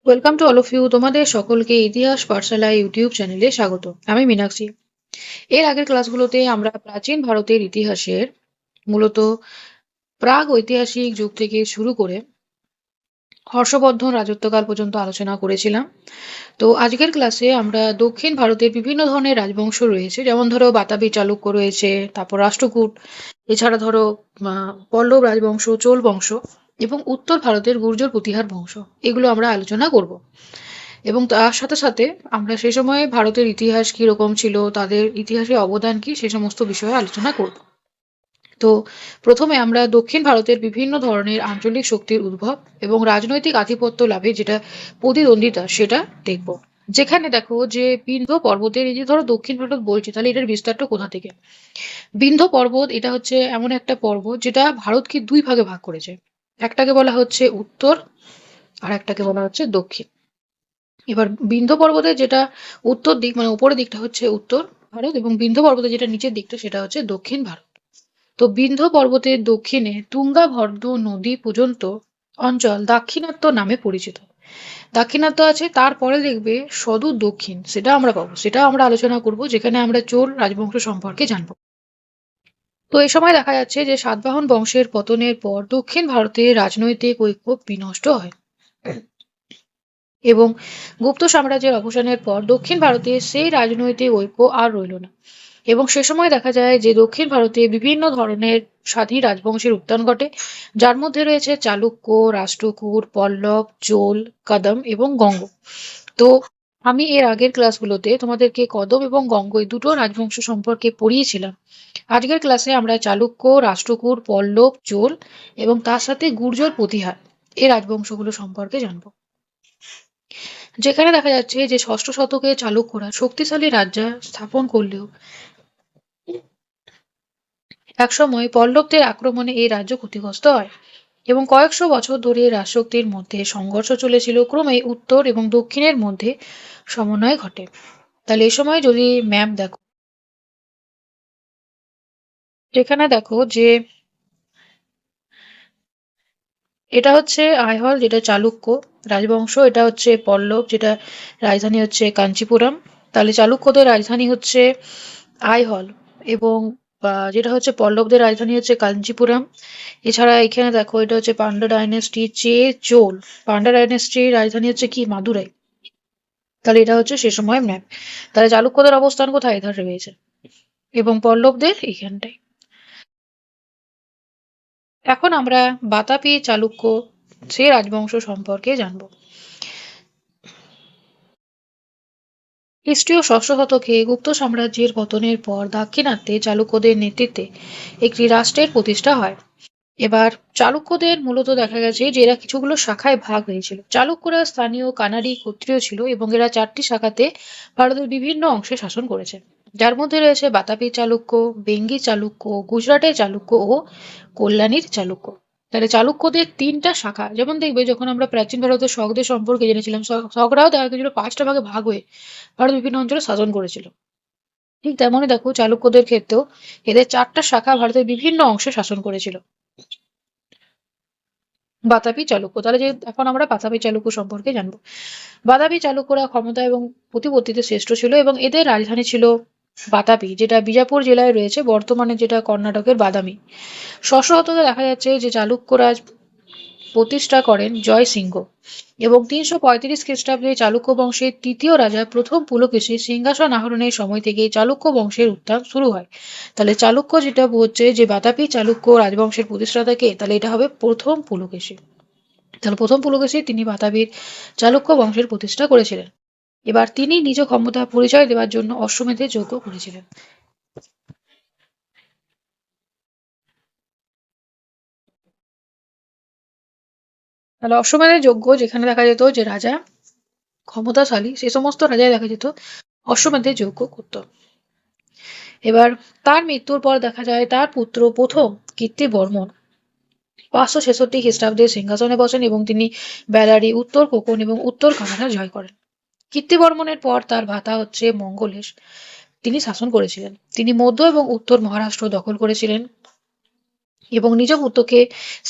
Welcome to all of you. তোমাদের সকলকে ইতিহাস পাঠশালা ইউটিউব চ্যানেলে স্বাগত। আমি মীনাক্ষী। এর আগের ক্লাসগুলোতে আমরা প্রাচীন ভারতের ইতিহাসের মূলত প্রাগ ঐতিহাসিক যুগ থেকে শুরু করে হর্ষবর্ধন রাজত্বকাল পর্যন্ত আলোচনা করেছিলাম। তো আজকের ক্লাসে আমরা দক্ষিণ ভারতের বিভিন্ন ধরনের রাজবংশ রয়েছে, যেমন ধরো বাতাবি চালুক্য রয়েছে, তারপর রাষ্ট্রকূট, এছাড়া ধরো পল্লব রাজবংশ, চোল বংশ এবং উত্তর ভারতের গুর্জর প্রতিহার বংশ, এগুলো আমরা আলোচনা করব। এবং তার সাথে সাথে আমরা সে সময়ে ভারতের ইতিহাস কি রকম ছিল, তাদের ইতিহাসে অবদান কি, সে সমস্ত বিষয়ে আলোচনা করব। তো প্রথমে আমরা দক্ষিণ ভারতের বিভিন্ন ধরনের আঞ্চলিক শক্তির উদ্ভব এবং রাজনৈতিক আধিপত্য লাভে যেটা প্রতিদ্বন্দ্বিতা সেটা দেখব। যেখানে দেখো যে বিন্ধ্য পর্বতের, এই যে ধরো দক্ষিণ ভারত বলছি, তাহলে এটার বিস্তারটা কোথা থেকে? বিন্ধ্য পর্বত এটা হচ্ছে এমন একটা পর্বত যেটা ভারতকে দুই ভাগে ভাগ করেছে। একটাকে বলা হচ্ছে উত্তর, আর একটাকে বলা হচ্ছে দক্ষিণ। এবার বিন্ধ্য পর্বতের যেটা উত্তর দিক, মানে উপরের দিকটা হচ্ছে উত্তর ভারত, এবং বিন্ধ্য পর্বতের যেটা নিচের দিকটা সেটা হচ্ছে দক্ষিণ ভারত। তো বিন্ধ্য পর্বতের দক্ষিণে তুঙ্গা ভদ্র নদী পর্যন্ত অঞ্চল দাক্ষিণাত্য নামে পরিচিত। দাক্ষিণাত্য আছে, তারপরে দেখবে সদূর দক্ষিণ সেটা আমরা পাবো, সেটা আমরা আলোচনা করব, যেখানে আমরা চোল রাজবংশ সম্পর্কে জানবো। তো এই সময় দেখা যাচ্ছে যে সাতবাহন বংশের পতনের পর দক্ষিণ ভারতের রাজনৈতিক ঐক্য বিনষ্ট হয় এবং গুপ্ত সাম্রাজ্যের অবসানের পর দক্ষিণ ভারতে সেই রাজনৈতিক ঐক্য আর রইল না। এবং সে সময় দেখা যায় যে দক্ষিণ ভারতে বিভিন্ন ধরনের স্বাধীন রাজবংশের উত্থান ঘটে, যার মধ্যে রয়েছে চালুক্য, রাষ্ট্রকূট, পল্লব, চোল, কদম এবং গঙ্গ। তো আমি এর আগের ক্লাসগুলোতে তোমাদেরকে কদম এবং গঙ্গ এই দুটো রাজবংশ সম্পর্কে পড়িয়েছিলাম। আজকের ক্লাসে আমরা চালুক্য, রাষ্ট্রকূট, পল্লব, চোল এবং তার সাথে গুর্জর প্রতিহার এই রাজবংশগুলো সম্পর্কে জানবো। যেখানে দেখা যাচ্ছে যে ষষ্ঠ শতকে চালুক্যরা শক্তিশালী রাজ্য স্থাপন করলেও একসময় পল্লবদের আক্রমণে এই রাজ্য ক্ষতিগ্রস্ত হয় এবং কয়েকশো বছর ধরে রাজশক্তির মধ্যে সংঘর্ষ চলেছিল। ক্রমেই উত্তর এবং দক্ষিণের মধ্যে সমন্বয় ঘটে। তাহলে এই সময় যদি ম্যাপ দেখো, যেখানে দেখো যে এটা হচ্ছে আইহল, যেটা চালুক্য রাজবংশ, এটা হচ্ছে পল্লব, যেটা রাজধানী হচ্ছে কাঞ্চিপুরম। তাহলে চালুক্যদের রাজধানী হচ্ছে আইহল, এবং যেটা হচ্ছে পল্লবদের রাজধানী হচ্ছে কাঞ্চিপুরম। এছাড়া এখানে দেখো এটা হচ্ছে পান্ডা ডাইনেস্টি চোল, পান্ডা ডাইনেস্টির রাজধানী হচ্ছে কি মাদুরাই। তাহলে এটা হচ্ছে সে সময় ম্যাপ। তাহলে চালুক্যদের অবস্থান কোথায়? এধারে রয়েছে, এবং পল্লবদের এইখানটায়। এখন আমরা বাতাপি চালুক্য সে রাজবংশ সম্পর্কে জানবো। খ্রিস্টীয় ষষ্ঠ শতকে গুপ্ত সাম্রাজ্যের পতনের পর দাক্ষিণাত্যে চালুক্যদের নেতৃত্বে একটি রাষ্ট্রের প্রতিষ্ঠা হয়। এবার চালুক্যদের মূলত দেখা গেছে যে এরা কিছুগুলো শাখায় ভাগ হয়েছিল। চালুক্যরা স্থানীয় কানাডি ক্ষত্রিয় ছিল এবং এরা চারটি শাখাতে ভারতের বিভিন্ন অংশে শাসন করেছে, যার মধ্যে রয়েছে বাতাপি চালুক্য, বেঙ্গি চালুক্য, গুজরাটের চালুক্য ও কল্যাণীর চালুক্য। তাহলে চালুক্যদের তিনটা শাখা, যেমন দেখবে যখন আমরা প্রাচীন ভারতের শকদের সম্পর্কে জেনেছিলাম, শকরাও দেখা গেছিল পাঁচটা ভাগে ভাগ হয়ে ভারত বিভিন্ন অঞ্চলে শাসন করেছিল। ঠিক তেমনই দেখো চালুক্যদের ক্ষেত্রেও এদের চারটা শাখা ভারতের বিভিন্ন অংশে শাসন করেছিল। বাতাবি চালুক্য, তাহলে যে এখন আমরা বাতাবি চালুক্য সম্পর্কে জানবো। বাতাবি চালুক্যরা ক্ষমতা এবং প্রতিপত্তিতে শ্রেষ্ঠ ছিল এবং এদের রাজধানী ছিল বাতাবি, যেটা বিজাপুর জেলায় রয়েছে, বর্তমানে যেটা কর্ণাটকের বাদামি। ষষ্ঠ শতকে দেখা যাচ্ছে যে চালুক্যরাজ প্রতিষ্ঠা করেন জয় সিংহ, এবং 335 খ্রিস্টাব্দে চালুক্য বংশের তৃতীয় রাজা প্রথম পুলকেশী সিংহাসন আহরণের সময় থেকে চালুক্য বংশের উত্থান শুরু হয়। তাহলে চালুক্য যেটা হচ্ছে যে বাতাপি চালুক্য রাজবংশের প্রতিষ্ঠাতা কে? তাহলে এটা হবে প্রথম পুলকেশী। তাহলে প্রথম পুলকেশী তিনি বাতাবির চালুক্য বংশের প্রতিষ্ঠা করেছিলেন। এবার তিনি নিজ ক্ষমতা পরিচয় দেওয়ার জন্য অশ্বমেধের যজ্ঞ করেছিলেন। তাহলে অশ্বমেধের যজ্ঞ, যেখানে দেখা যেত যে রাজা ক্ষমতাশালী, সে সমস্ত রাজাই দেখা যেত অশ্বমেধের যজ্ঞ করত। এবার তার মৃত্যুর পর দেখা যায় তার পুত্র প্রথম কীর্তিবর্মন 566 খ্রিস্টাব্দে সিংহাসনে বসেন এবং তিনি বেলারি, উত্তর কোকণ এবং উত্তর কানাডা জয় করেন। কীর্তিবর্মনের পর তার ভাতা হচ্ছে মঙ্গলেশ, তিনি শাসন করেছিলেন। তিনি মধ্য এবং উত্তর মহারাষ্ট্র দখল করেছিলেন। এবং নিজ পুত্রকে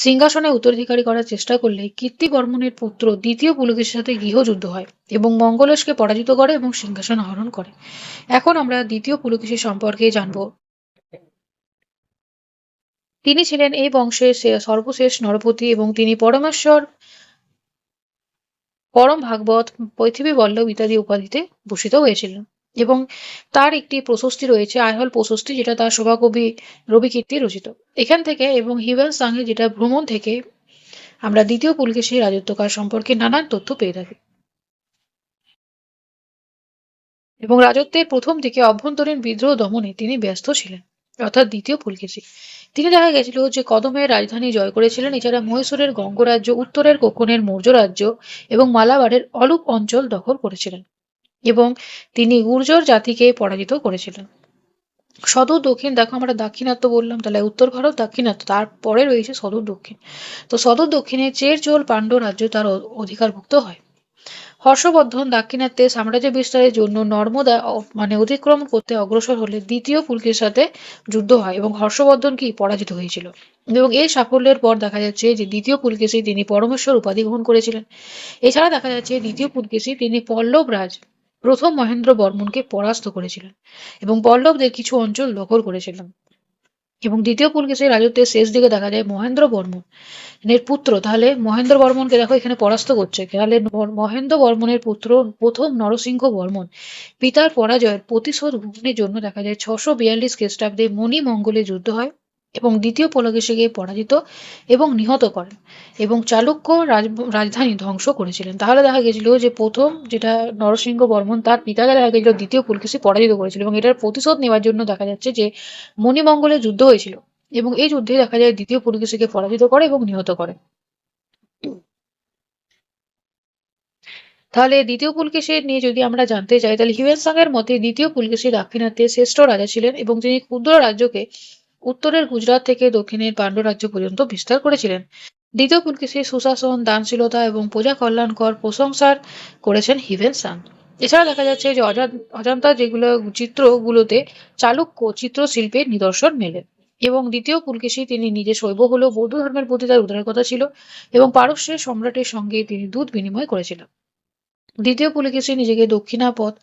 সিংহাসনে উত্তরাধিকারী করার চেষ্টা করলে কীর্তিবর্মনের পুত্র দ্বিতীয় পুলকেশীর সাথে গৃহযুদ্ধ হয় এবং মঙ্গলেশকে পরাজিত করে এবং সিংহাসন আহরণ করে। এখন আমরা দ্বিতীয় পুলকেশী সম্পর্কে জানব। তিনি ছিলেন এই বংশের সর্বশেষ নরপতি এবং তিনি পরমেশ্বর, পরম ভাগবত, পৃথিবী বল্লভ ইত্যাদি উপাধিতে ভূষিত হয়েছিলেন। এবং তার একটি প্রশস্তি রয়েছে, আইহল প্রশস্তি, যেটা তার শোভাকবি রবিকীর্তি রচিত। এখান থেকে এবং হিউয়েন সাংয়ে যেটা ভ্রমণ থেকে আমরা দ্বিতীয় পুলকেশীর রাজত্বকাল সম্পর্কে নানান তথ্য পেয়ে থাকি। এবং রাজত্বের প্রথম দিকে অভ্যন্তরীণ বিদ্রোহ দমনে তিনি ব্যস্ত ছিলেন, অর্থাৎ দ্বিতীয় পুলকেশী। তিনি দেখা গেছিল যে কদমের রাজধানী জয় করেছিলেন, এছাড়া মহীশূরের গঙ্গরাজ্য, উত্তরের কোকনের মৌর্য রাজ্য এবং মালাবারের অলুপ অঞ্চল দখল করেছিলেন এবং তিনি গুর্জর জাতিকে পরাজিত করেছিলেন। সদূর দক্ষিণ, দেখো আমরা দাক্ষিণাত্য বললাম, তাহলে উত্তর ভারত দাক্ষিণাত্য, তারপরে রয়েছে সদূর দক্ষিণ। তো সদূর দক্ষিণে চের চোল পাণ্ড্য রাজ্য তার অধিকারভুক্ত হয়। হর্ষবর্ধন দাক্ষিণাত্যে সাম্রাজ্য বিস্তারের জন্য নর্মদা অতিক্রম করতে অগ্রসর হলে দ্বিতীয় পুলকের সাথে যুদ্ধ হয় এবং হর্ষবর্ধন কি পরাজিত হয়েছিল। এবং এই সাফল্যের পর দেখা যাচ্ছে যে দ্বিতীয় পুলকেশী তিনি পরমেশ্বর উপাধি গ্রহণ করেছিলেন। এছাড়া দেখা যাচ্ছে দ্বিতীয় পুলকেশী তিনি পল্লব রাজ প্রথম মহেন্দ্র বর্মনকে পরাস্ত করেছিলেন এবং পল্লবদের কিছু অঞ্চল দখল করেছিলেন। এবং দ্বিতীয় পুলকেশীর রাজত্বের শেষ দিকে দেখা যায় মহেন্দ্র বর্মন এর পুত্র, তাহলে মহেন্দ্র বর্মনকে দেখো এখানে পরাস্ত করছে, তাহলে মহেন্দ্র বর্মনের পুত্র প্রথম নরসিংহ বর্মন পিতার পরাজয়ের প্রতিশোধ গ্রহণের জন্য দেখা যায় 642 খ্রিস্টাব্দে মণিমঙ্গলে যুদ্ধ হয় এবং দ্বিতীয় পুলকেশীকে পরাজিত এবং নিহত করেন এবং চালুক্য রাজধানী ধ্বংস করেছিলেন। তাহলে দেখা গেছিল যে প্রথম যেটা নরসিংহ বর্মন তার পিতাকে দেখা গেছিল দ্বিতীয় পুলকেশী পরাজিত করেছিল এবং এটার প্রতিশোধ নেওয়ার জন্য দেখা যাচ্ছে যে মণিমঙ্গলে যুদ্ধ হয়েছিল এবং এই যুদ্ধে দেখা যায় দ্বিতীয় পুলকেশীকে পরাজিত করে এবং নিহত করে। তাহলে দ্বিতীয় পুলকেশী নিয়ে যদি আমরা জানতে চাই, তাহলে হিউয়েন সাং এর মতে দ্বিতীয় পুলকেশী দাক্ষিণাত্যের শ্রেষ্ঠ রাজা ছিলেন এবং তিনি ক্ষুদ্র রাজ্যকে উত্তরের গুজরাট থেকে দক্ষিণের পাণ্ড্য রাজ্য পর্যন্ত বিস্তার করেছিলেন। দ্বিতীয় পুলকেশীর সুশাসন, দানশীলতা এবং প্রজা কল্যাণকর প্রশংসার করেছেন হিউয়েন সাং। এছাড়া দেখা যাচ্ছে যে অজন্তা যেগুলো চিত্রগুলোতে চালুক্য চিত্রশিল্পের নিদর্শন মেলে। এবং দ্বিতীয় পুলকেশী তিনি নিজে শৈব হলেও বৌদ্ধ ধর্মের প্রতি তার উদারকতা ছিল এবং পারস্যের সম্রাটের সঙ্গে তিনি দূত বিনিময় করেছিলেন। দ্বিতীয় পুলকেশী নিজেকে দক্ষিণাপদ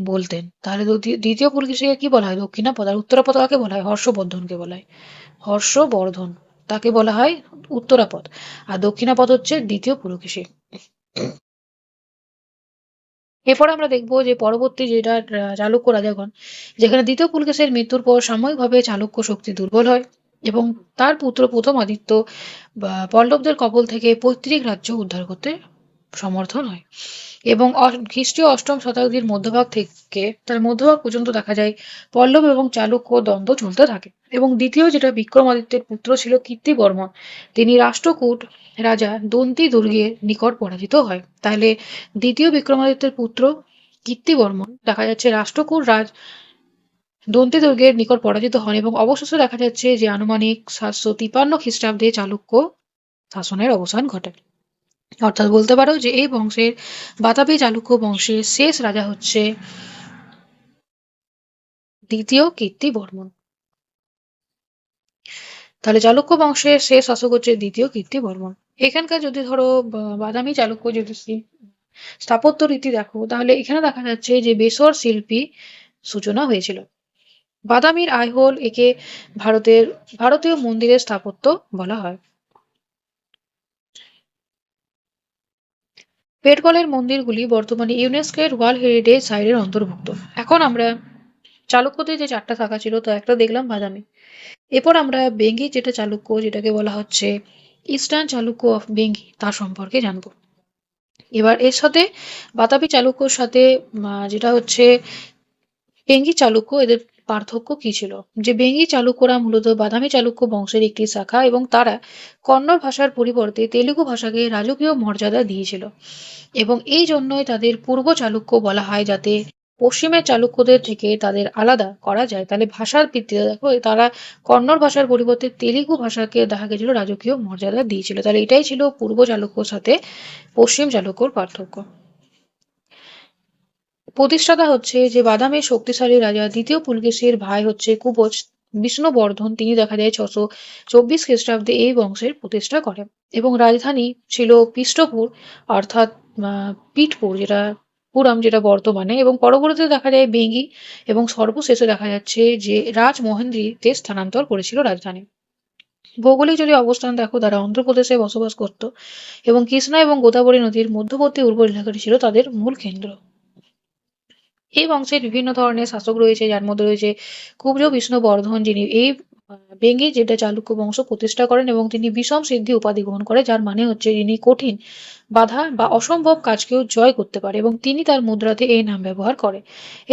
বলতেন। তাহলে দ্বিতীয় পুলকেশীকে কি বলা হয়? দক্ষিণাপদ। আর উত্তরাপদ কাকে বলা হয়? হর্ষবর্ধনকে বলা হয়। হর্ষবর্ধন তাকে বলা হয় উত্তরাপদ, আর দক্ষিণাপদ হচ্ছে দ্বিতীয় পুলকেশী। এরপর আমরা দেখবো যে পরবর্তী যেটা চালুক্য রাজাগণ, যেখানে দ্বিতীয় পুলকেশীর মৃত্যুর পর সাময়িকভাবে চালুক্য শক্তি দুর্বল হয় এবং তার পুত্র প্রথম আদিত্য পল্লবদের কবল থেকে পৈতৃক রাজ্য উদ্ধার করতে সমর্থন হয়। এবং খ্রিস্টীয় অষ্টম শতাব্দীর মধ্যভাগ থেকে তার মধ্যভাগ পর্যন্ত দেখা যায় পল্লব এবং চালুক্য দ্বন্দ্ব চলতে থাকে। এবং দ্বিতীয় যেটা বিক্রমাদিত্যের পুত্র ছিল কীর্তিবর্মন, তিনি রাষ্ট্রকূট রাজা দন্তি দুর্গের নিকট পরাজিত হয়। তাহলে দ্বিতীয় বিক্রমাদিত্যের পুত্র কীর্তিবর্মন দেখা যাচ্ছে রাষ্ট্রকূট রাজ দন্তি দুর্গের নিকট পরাজিত হন এবং অবশেষে দেখা যাচ্ছে যে আনুমানিক 753 খ্রিস্টাব্দে চালুক্য শাসনের অবসান ঘটে। অর্থাৎ বলতে পারো যে এই বংশের বাতাবি চালুক্য বংশের শেষ রাজা হচ্ছে দ্বিতীয় কীর্তিবর্মন। তাহলে চালুক্য বংশের শেষ শাসক হচ্ছে দ্বিতীয় কীর্তিবর্মন। এখানকার যদি ধরো বাদামি চালুক্য যদি স্থাপত্য রীতি দেখো, তাহলে এখানে দেখা যাচ্ছে যে বেসর শিল্পী সূচনা হয়েছিল। বাদামির আইহোল একে ভারতীয় মন্দিরের স্থাপত্য বলা হয়। পেটকলের মন্দিরগুলি বর্তমানে ইউনেস্কোর ওয়ার্ল্ড হেরিটেজ সাইটের অন্তর্ভুক্ত। এখন আমরা চালুক্যদের যে 4টা শাখা ছিল, তো একটা দেখলাম বাদামি। এরপর আমরা বেঙ্গি যেটা চালুক্য, যেটাকে বলা হচ্ছে ইস্টার্ন চালুক্য অফ বেঙ্গি, তার সম্পর্কে জানবো। এবার এর সাথে বাতাবি চালুক্যর সাথে যেটা হচ্ছে বেঙ্গি চালুক্য, এদের পার্থক্য কি ছিল? যে বেঙ্গি চালুক্যরা মূলত বাদামি চালুক্য বংশের একটি শাখা এবং তারা কন্নড় ভাষার পরিবর্তে তেলুগু ভাষাকে রাজকীয় মর্যাদা দিয়েছিল এবং এই জন্যই তাদের পূর্ব চালুক্য বলা হয়, যাতে পশ্চিমের চালুক্যদের থেকে তাদের আলাদা করা যায়। তাহলে ভাষার ভিত্তিতে দেখো তারা কন্নড় ভাষার পরিবর্তে তেলুগু ভাষাকে দেখা গেছিল রাজকীয় মর্যাদা দিয়েছিল। তাহলে এটাই ছিল পূর্ব চালুক্যর সাথে পশ্চিম চালুক্যর পার্থক্য। প্রতিষ্ঠাতা হচ্ছে যে বাদামের শক্তিশালী রাজা দ্বিতীয় পুলকেশীর ভাই হচ্ছে কুবজ, বিষ্ণুবর্ধন তিনি দেখা যায় 624 খ্রিস্টাব্দে এই বংশের প্রতিষ্ঠা করেন এবং রাজধানী ছিল পৃষ্ঠপুর অর্থাৎ পিঠপুর, যেটা পুরাম যেটা বর্তমানে, এবং পরবর্তীতে দেখা যায় বেঙ্গি এবং সর্বশেষে দেখা যাচ্ছে যে রাজমহেন্দ্রীতে স্থানান্তর করেছিল রাজধানী। ভৌগোলিক যদি অবস্থান দেখো, তারা অন্ধ্রপ্রদেশে বসবাস করত এবং কৃষ্ণা এবং গোদাবরী নদীর মধ্যবর্তী উর্বর এলাকাটি ছিল তাদের মূল কেন্দ্র। এই বংশের বিভিন্ন ধরনের শাসক রয়েছে, যার মধ্যে রয়েছে কুব্জ বিষ্ণুবর্ধন, যিনি এই বেঙ্গি যেটা চালুক্য বংশ প্রতিষ্ঠা করেন এবং তিনি বিষম সিদ্ধি উপাধি গ্রহণ করে, যার মানে হচ্ছে যিনি কঠিন বাধা বা অসম্ভব কাজকেও জয় করতে পারে, এবং তিনি তার মুদ্রাতে এই নাম ব্যবহার করে।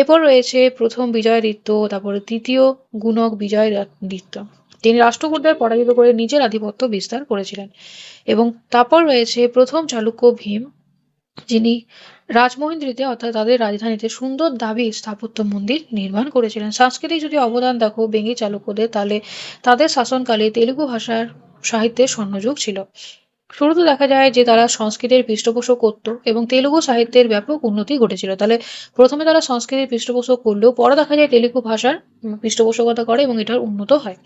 এরপর রয়েছে প্রথম বিজয়াদিত্য, তারপরে তৃতীয় গুণক বিজয়াদিত্য। তিনি রাষ্ট্রকূটদের পরাজিত করে নিজের আধিপত্য বিস্তার করেছিলেন। এবং তারপর রয়েছে প্রথম চালুক্য ভীম, যিনি রাজমহেন্দ্রীতে অর্থাৎ তাদের রাজধানীতে সুন্দর দাবি স্থাপত্য মন্দির নির্মাণ করেছিলেন। সাংস্কৃতিক যদি অবদান দেখো বেঙ্গি চালুক্যদের, তাহলে তাদের শাসনকালে তেলুগু ভাষার সাহিত্যের স্বর্ণযুগ ছিল। শুরুতে দেখা যায় যে তারা সংস্কৃতের পৃষ্ঠপোষক করত এবং তেলুগু সাহিত্যের ব্যাপক উন্নতি ঘটেছিল। তাহলে প্রথমে তারা সংস্কৃতের পৃষ্ঠপোষক করলেও পরে দেখা যায় তেলুগু ভাষার পৃষ্ঠপোষকতা করে এবং এটার উন্নত হয়।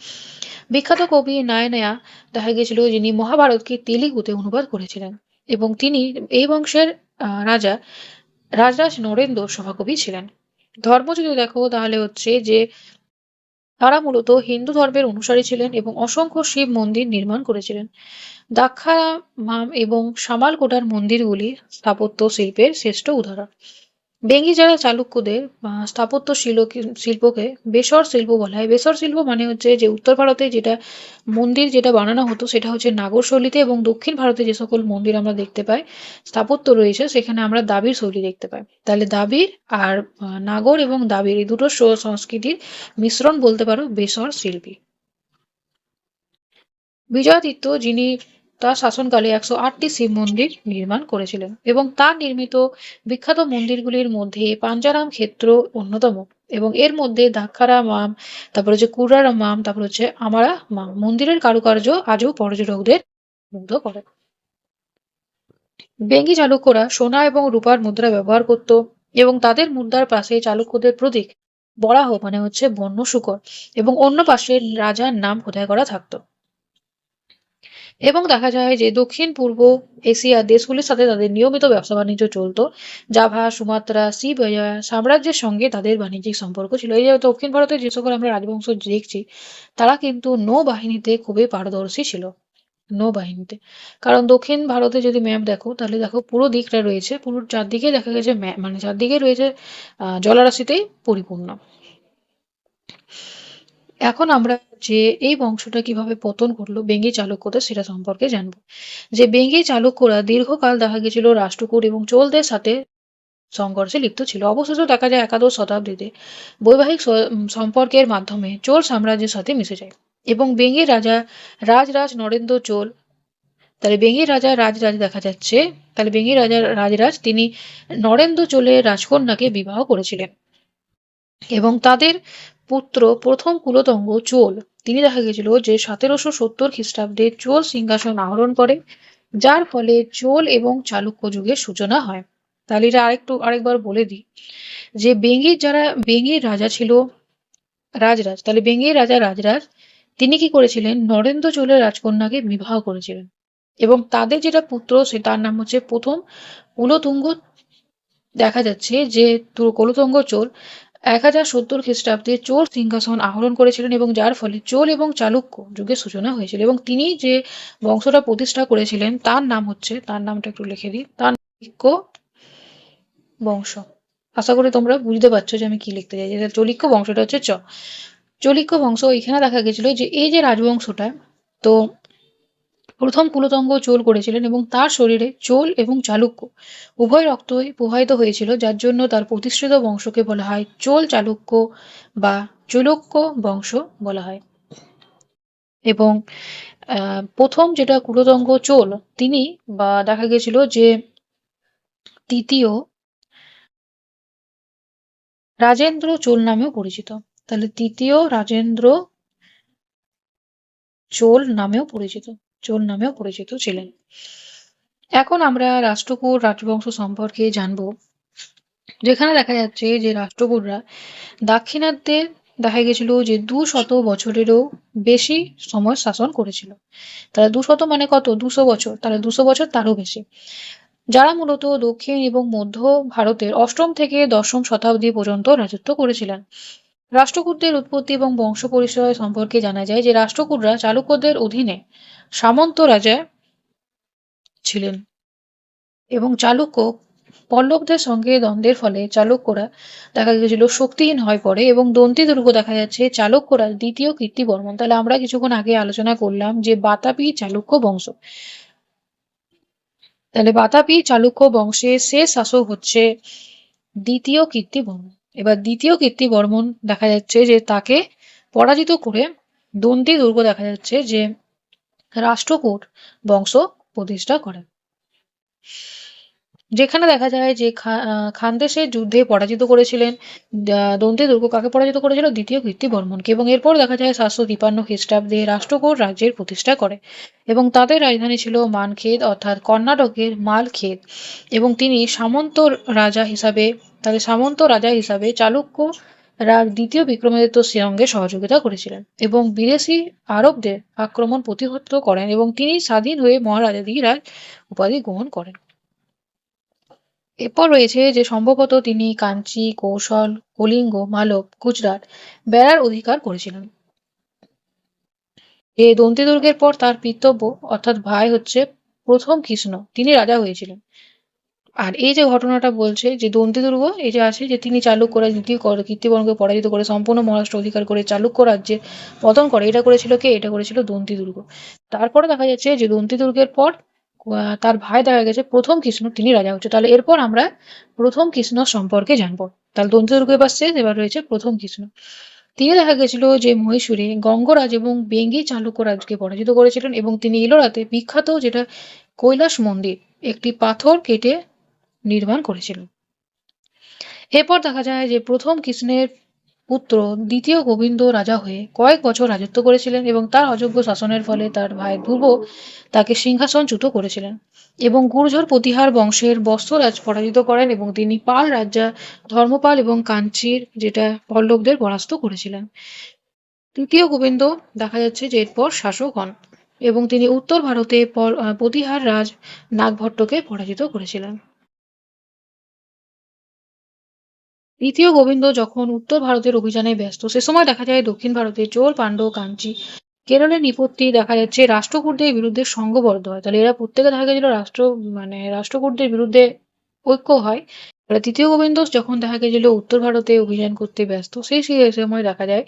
বিখ্যাত কবি নায়নায়া দেখা গিয়েছিল, যিনি মহাভারতকে তেলুগুতে অনুবাদ করেছিলেন এবং তিনি এই বংশের রাজা রাজরাজ নরেন্দ্র সভাকবি ছিলেন। ধর্ম যদি দেখো, তাহলে হচ্ছে যে তারা মূলত হিন্দু ধর্মের অনুসারী ছিলেন এবং অসংখ্য শিব মন্দির নির্মাণ করেছিলেন। দাক্ষারামাম এবং সামালকোটার মন্দিরগুলি স্থাপত্য শিল্পের শ্রেষ্ঠ উদাহরণ। বেঙ্গি যারা চালুক্যদের স্থাপত্য শিল্পকে বেসর শিল্প বলা হয়। বেসর শিল্প মানে হচ্ছে যে উত্তর ভারতে যেটা মন্দির যেটা বানানো হতো সেটা হচ্ছে নাগর শৈলীতে, এবং দক্ষিণ ভারতে যে সকল মন্দির আমরা দেখতে পাই স্থাপত্য রয়েছে সেখানে আমরা দাবির শৈলী দেখতে পাই। তাহলে দাবির আর নাগর এবং দাবির এই দুটো সংস্কৃতির মিশ্রণ বলতে পারো বেসর শিল্পী। বিজয়াদিত্য, যিনি তার শাসনকালে 108টি শিব মন্দির নির্মাণ করেছিলেন এবং তার নির্মিত বিখ্যাত মন্দিরগুলির মধ্যে পাঞ্জারাম ক্ষেত্র অন্যতম, এবং এর মধ্যে দাক্ষারা মাম, তারপর হচ্ছে কুরারা মাম, তারপর হচ্ছে আমারা মাম মন্দিরের কারুকার্য আজও পর্যটকদের মুগ্ধ করে। বেঙ্গি চালুক্যরা সোনা এবং রূপার মুদ্রা ব্যবহার করত এবং তাদের মুদ্রার পাশে চালুক্যদের প্রতীক বরাহ মানে হচ্ছে বন্য শূকর এবং অন্য পাশে রাজার নাম খোদাই করা থাকতো। এবং দেখা যায় যে দক্ষিণ পূর্ব এশিয়ার দেশগুলির সাথে তাদের নিয়মিত ব্যবসা বাণিজ্য চলতো। জাভা, সুমাত্রা, শ্রীবিজয়া সাম্রাজ্যের সঙ্গে তাদের বাণিজ্যিক সম্পর্ক ছিল। এই যে দক্ষিণ ভারতের যে সকল আমরা রাজবংশ দেখছি, তারা কিন্তু নৌবাহিনীতে খুবই পারদর্শী ছিল। নৌবাহিনীতে, কারণ দক্ষিণ ভারতে যদি ম্যাপ দেখো, তাহলে দেখো পুরো দিকটা রয়েছে, পুরো চারদিকে দেখা গেছে মানে চারদিকে রয়েছে জলরাশিতেই পরিপূর্ণ। এখন আমরা যে এই বংশটা কিভাবে পতন করলো বেঙ্গি চালুক্যদের সেটা সম্পর্কে জানবো। যে বেঙ্গি চালুক্যরা দীর্ঘকাল দেখা গেছিল রাষ্ট্রকূট এবং চোলদের সাথে সংঘর্ষে লিপ্ত ছিল। অবশেষে দেখা যায় একাদশ শতাব্দীতে বৈবাহিক সম্পর্কের মাধ্যমে চোল সাম্রাজ্যের সাথে মিশে যায় এবং বেঙ্গির রাজা রাজরাজ নরেন্দ্র চোল, তাহলে বেঙ্গির রাজা রাজরাজ দেখা যাচ্ছে, তাহলে বেঙ্গির রাজা রাজরাজ তিনি নরেন্দ্র চোলের রাজকন্যাকে বিবাহ করেছিলেন এবং তাদের পুত্র প্রথম কুলোতুঙ্গ চোল, তিনি দেখা গেছিল যে 1770 খ্রিস্টাব্দে চোল সিংহাসন আহরণ করে, যার ফলে চোল এবং চালুক্য যুগের সূচনা হয়। তাহলে এটা আরেকবার বলে দিই যে বেঙ্গির রাজা ছিল রাজরাজ, তাহলে বেঙ্গির রাজা রাজরাজ তিনি কি করেছিলেন, নরেন্দ্র চোলের রাজকন্যাকে বিবাহ করেছিলেন এবং তাদের যেটা পুত্র তার নাম হচ্ছে প্রথম কুলোতুঙ্গ। দেখা যাচ্ছে যে কুলোতুঙ্গ চোল 1070 খ্রিস্টাব্দে চোল সিংহাসন আহরণ করেছিলেন এবং যার ফলে চোল এবং চালুক্য যুগের সূচনা হয়েছিল এবং তিনি যে বংশটা প্রতিষ্ঠা করেছিলেন তার নামটা একটু লিখে দিই, তার চালুক্য বংশ। আশা করি তোমরা বুঝতে পারছো যে আমি কি লিখতে চাই। যে চালুক্য বংশটা হচ্ছে চালুক্য বংশ। এখানে দেখা গেছিল যে এই যে রাজবংশটা, তো প্রথম কুলোতুঙ্গ চোল করেছিলেন এবং তার শরীরে চোল এবং চালুক্য উভয় রক্তই প্রবাহিত হয়েছিল, যার জন্য তার প্রতিষ্ঠিত বংশকে বলা হয় চোল চালুক্য বা চলুক্য বংশ বলা হয়। এবং প্রথম যেটা কুলোতুঙ্গ চোল, তিনি বা দেখা গেছিল যে তৃতীয় রাজেন্দ্র চোল নামেও পরিচিত। তাহলে তৃতীয় রাজেন্দ্র চোল নামেও পরিচিত ছিলেন। এখন আমরা রাষ্ট্রকূট রাজবংশ সম্পর্কে জানবো, যেখানে দেখা যাচ্ছে যে রাষ্ট্রকূটরা দাক্ষিণাত্যে দেখা গেছিল যে 200 বছরেরও বেশি সময় শাসন করেছিল। তাহলে 200 মানে কত? 200 বছর। তাহলে 200 বছর তারও বেশি। যারা মূলত দক্ষিণ এবং মধ্য ভারতের অষ্টম থেকে দশম শতাব্দী পর্যন্ত রাজত্ব করেছিলেন। রাষ্ট্রকূটদের উৎপত্তি এবং বংশ পরিচয় সম্পর্কে জানা যায় যে রাষ্ট্রকূটরা চালুক্যদের অধীনে সামন্ত রাজা ছিলেন এবং চালুক্য পল্লবদের সঙ্গে দ্বন্দ্বের ফলে চালুক্যরা দেখা গেছিল শক্তিহীন হয়ে পড়ে এবং দন্তি দুর্গ দেখা যাচ্ছে চালুক্যরা দ্বিতীয় কীর্তিবর্মন। তাহলে আমরা কিছুক্ষণ আগে আলোচনা করলাম যে বাতাপি চালুক্য বংশ। তাহলে বাতাপি চালুক্য বংশের শেষ শাসক হচ্ছে দ্বিতীয় কীর্তিবর্মন। এবার দ্বিতীয় কীর্তিবর্মন দেখা যাচ্ছে যে তাকে পরাজিত করে দন্তি দুর্গ দেখা যাচ্ছে যে রাষ্ট্রকূট বংশ প্রতিষ্ঠা করেন। যেখানে দেখা যায় যে খানদেশের যুদ্ধে পরাজিত করেছিলেন দন্তি দুর্গ কাকে পরাজিত করেছিল? দ্বিতীয় কীর্তিবর্মনকে। এবং এরপর দেখা যায় 753 খ্রিস্টাব্দে রাষ্ট্রকূট রাজ্যের প্রতিষ্ঠা করে এবং তাদের রাজধানী ছিল মানখেদ অর্থাৎ কর্ণাটকের মালখেদ। এবং তিনি সামন্ত রাজা হিসাবে চালুক্য দ্বিতীয় বিক্রমাদিত্যর সঙ্গে সহযোগিতা করেছিলেন এবং বিদেশি আরবদের আক্রমণ প্রতিহত করেন এবং তিনি স্বাধীন হয়ে মহারাজাধিরাজ উপাধি গ্রহণ করেন। এরপর রয়েছে যে সম্ভবত তিনি কাঞ্চি, কৌশল, কলিঙ্গ, মালব, গুজরাট, বেড়ার অধিকার করেছিলেন। এই দন্তি দুর্গের পর তার পিতৃব্য অর্থাৎ ভাই হচ্ছে প্রথম কৃষ্ণ, তিনি রাজা হয়েছিলেন। আর এই যে ঘটনাটা বলছে যে দন্তি দুর্গ এই যে আছে যে তিনি চালুক্যরা দ্বিতীয় কীর্তিবর্মনকে পরাজিত করে সম্পূর্ণ মহারাষ্ট্র অধিকার করে চালুক্য রাজ্যের পতন করে, এটা করেছিল কে? এটা করেছিল দন্তি দুর্গ। তারপরে দেখা যাচ্ছে যে দন্তি দুর্গের পর তার ভাই দেখা গেছে প্রথম কৃষ্ণ, তিনি রাজা হচ্ছে। তাহলে এরপর আমরা প্রথম কৃষ্ণ সম্পর্কে জানবো। তাহলে দন্তি দুর্গ এবার শেষ, এবার রয়েছে প্রথম কৃষ্ণ। তিনি দেখা গেছিল যে মহীশূরে গঙ্গরাজ এবং বেঙ্গি চালুক্য রাজকে পরাজিত করেছিলেন এবং তিনি ইলোরাতে বিখ্যাত যেটা কৈলাস মন্দির একটি পাথর কেটে নির্মাণ করেছিলেন। এরপর দেখা যায় যে প্রথম কৃষ্ণের পুত্র দ্বিতীয় গোবিন্দ রাজা হয়ে কয়েক বছর রাজত্ব করেছিলেন এবং তার অযোগ্য শাসনের ফলে তার ভাই ধ্রুব তাকে সিংহাসনচ্যুত করেছিলেন এবং গুর্জর প্রতিহার বংশের বস্ত্ররাজ পরাজিত করেন এবং তিনি পাল রাজা ধর্মপাল এবং কাঞ্চির যেটা পল্লবদের পরাস্ত করেছিলেন। তৃতীয় গোবিন্দ দেখা যাচ্ছে যে এরপর শাসক হন এবং তিনি উত্তর ভারতে প্রতিহার রাজ নাগভট্টকে পরাজিত করেছিলেন। তৃতীয় গোবিন্দ যখন উত্তর ভারতের অভিযানে ব্যস্ত সে সময় দেখা যায় দক্ষিণ ভারতে চোল, পাণ্ডব, কাঞ্চি, কেরলের নিপত্তি দেখা যাচ্ছে রাষ্ট্রকূটদের বিরুদ্ধে সংঘবদ্ধ হয়। তাহলে এরা প্রত্যেকে দেখা গেছিল রাষ্ট্রকূটদের বিরুদ্ধে ঐক্য হয়। এবার তৃতীয় গোবিন্দ যখন দেখা গেছিল উত্তর ভারতে অভিযান করতে ব্যস্ত সেই সময় দেখা যায়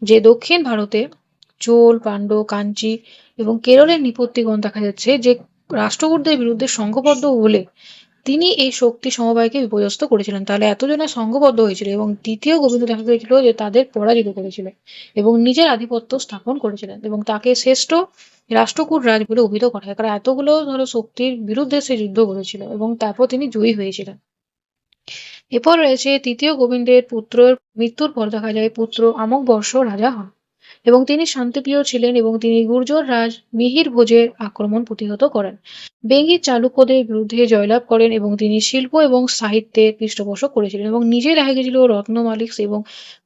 যে দক্ষিণ ভারতে চোল, পাণ্ডব, কাঞ্চি এবং কেরলের নিপত্তিগণ দেখা যাচ্ছে যে রাষ্ট্রকূটদের বিরুদ্ধে সংঘবদ্ধ হলে তিনি এই শক্তি সমবায়কে বিপর্যস্ত করেছিলেন। তাহলে এতজনের সংঘবদ্ধ হয়েছিল এবং দ্বিতীয় গোবিন্দ দেখা গিয়েছিল যে তাদের পরাজিত করেছিলেন এবং নিজের আধিপত্য স্থাপন করেছিলেন এবং তাকে শ্রেষ্ঠ রাষ্ট্রকূট রাজ বলে অভিহিত করা হয়, কারণ এতগুলো ধরো শক্তির বিরুদ্ধে সে যুদ্ধ করেছিল এবং তারপর তিনি জয়ী হয়েছিলেন। এরপর রয়েছে তৃতীয় গোবিন্দের পুত্রের মৃত্যুর পর দেখা যায় পুত্র আমোঘবর্ষ রাজা হন এবং তিনি শান্তিপ্রিয় ছিলেন এবং তিনি গুর্জর রাজ মিহির ভোজের আক্রমণ প্রতিহত করেন, বেঙ্গি চালুক্যদের বিরুদ্ধে জয়লাভ করেন এবং তিনি শিল্প এবং সাহিত্যের পৃষ্ঠপোষক করেছিলেন এবং নিজে দেখা গেছিল রত্নমালিক এবং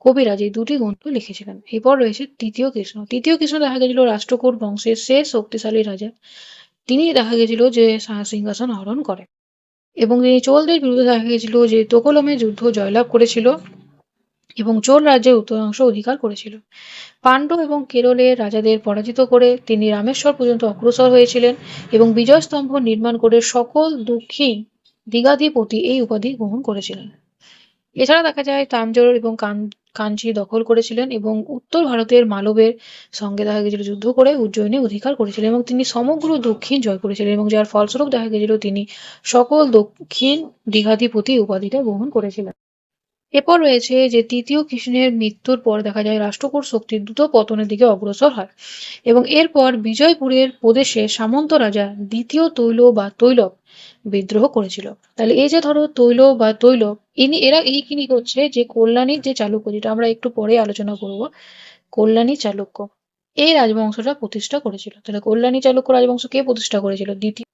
কবিরাজ এই দুটি গ্রন্থ লিখেছিলেন। এরপর রয়েছে তৃতীয় কৃষ্ণ। তৃতীয় কৃষ্ণ দেখা গেছিল রাষ্ট্রকূট বংশের শেষ শক্তিশালী রাজা। তিনি দেখা গেছিল যে সিংহাসন আরোহণ করে এবং তিনি চোলদের বিরুদ্ধে দেখা গেছিল যে তোকলমে যুদ্ধ জয়লাভ করেছিল এবং চোল রাজ্যের উত্তরাংশ অধিকার করেছিল। পাণ্ডব এবং কেরলের রাজাদের পরাজিত করে তিনি রামেশ্বর পর্যন্ত অগ্রসর হয়েছিলেন এবং বিজয়স্তম্ভ নির্মাণ করে সকল দক্ষিণ দিগাধিপতি এই উপাধি গ্রহণ করেছিলেন। এছাড়া দেখা যায় তাঞ্জোর এবং কাঞ্চি দখল করেছিলেন এবং উত্তর ভারতের মালবের সঙ্গে দেখা গেছিল যুদ্ধ করে উজ্জয়িনী অধিকার করেছিলেন এবং তিনি সমগ্র দক্ষিণ জয় করেছিলেন এবং যার ফলস্বরূপ দেখা গেছিল তিনি সকল দক্ষিণ দিগাধিপতি উপাধিটা গ্রহণ করেছিলেন। এরপর রয়েছে যে তৃতীয় কৃষ্ণের মৃত্যুর পর দেখা যায় রাষ্ট্রকূট শক্তির দ্রুত পতনের দিকে অগ্রসর হয় এবং এরপর বিজয়পুরের প্রদেশে সামন্ত রাজা দ্বিতীয় তৈল বা তৈলব বিদ্রোহ করেছিল। তাহলে এই যে ধরো তৈল বা তৈলব এরা কি করছে যে কল্যাণীর যে চালুক্য, যেটা আমরা একটু পরে আলোচনা করব, কল্যাণী চালুক্য এই রাজবংশটা প্রতিষ্ঠা করেছিল। তাহলে কল্যাণী চালুক্য রাজবংশ কে প্রতিষ্ঠা করেছিল? দ্বিতীয়।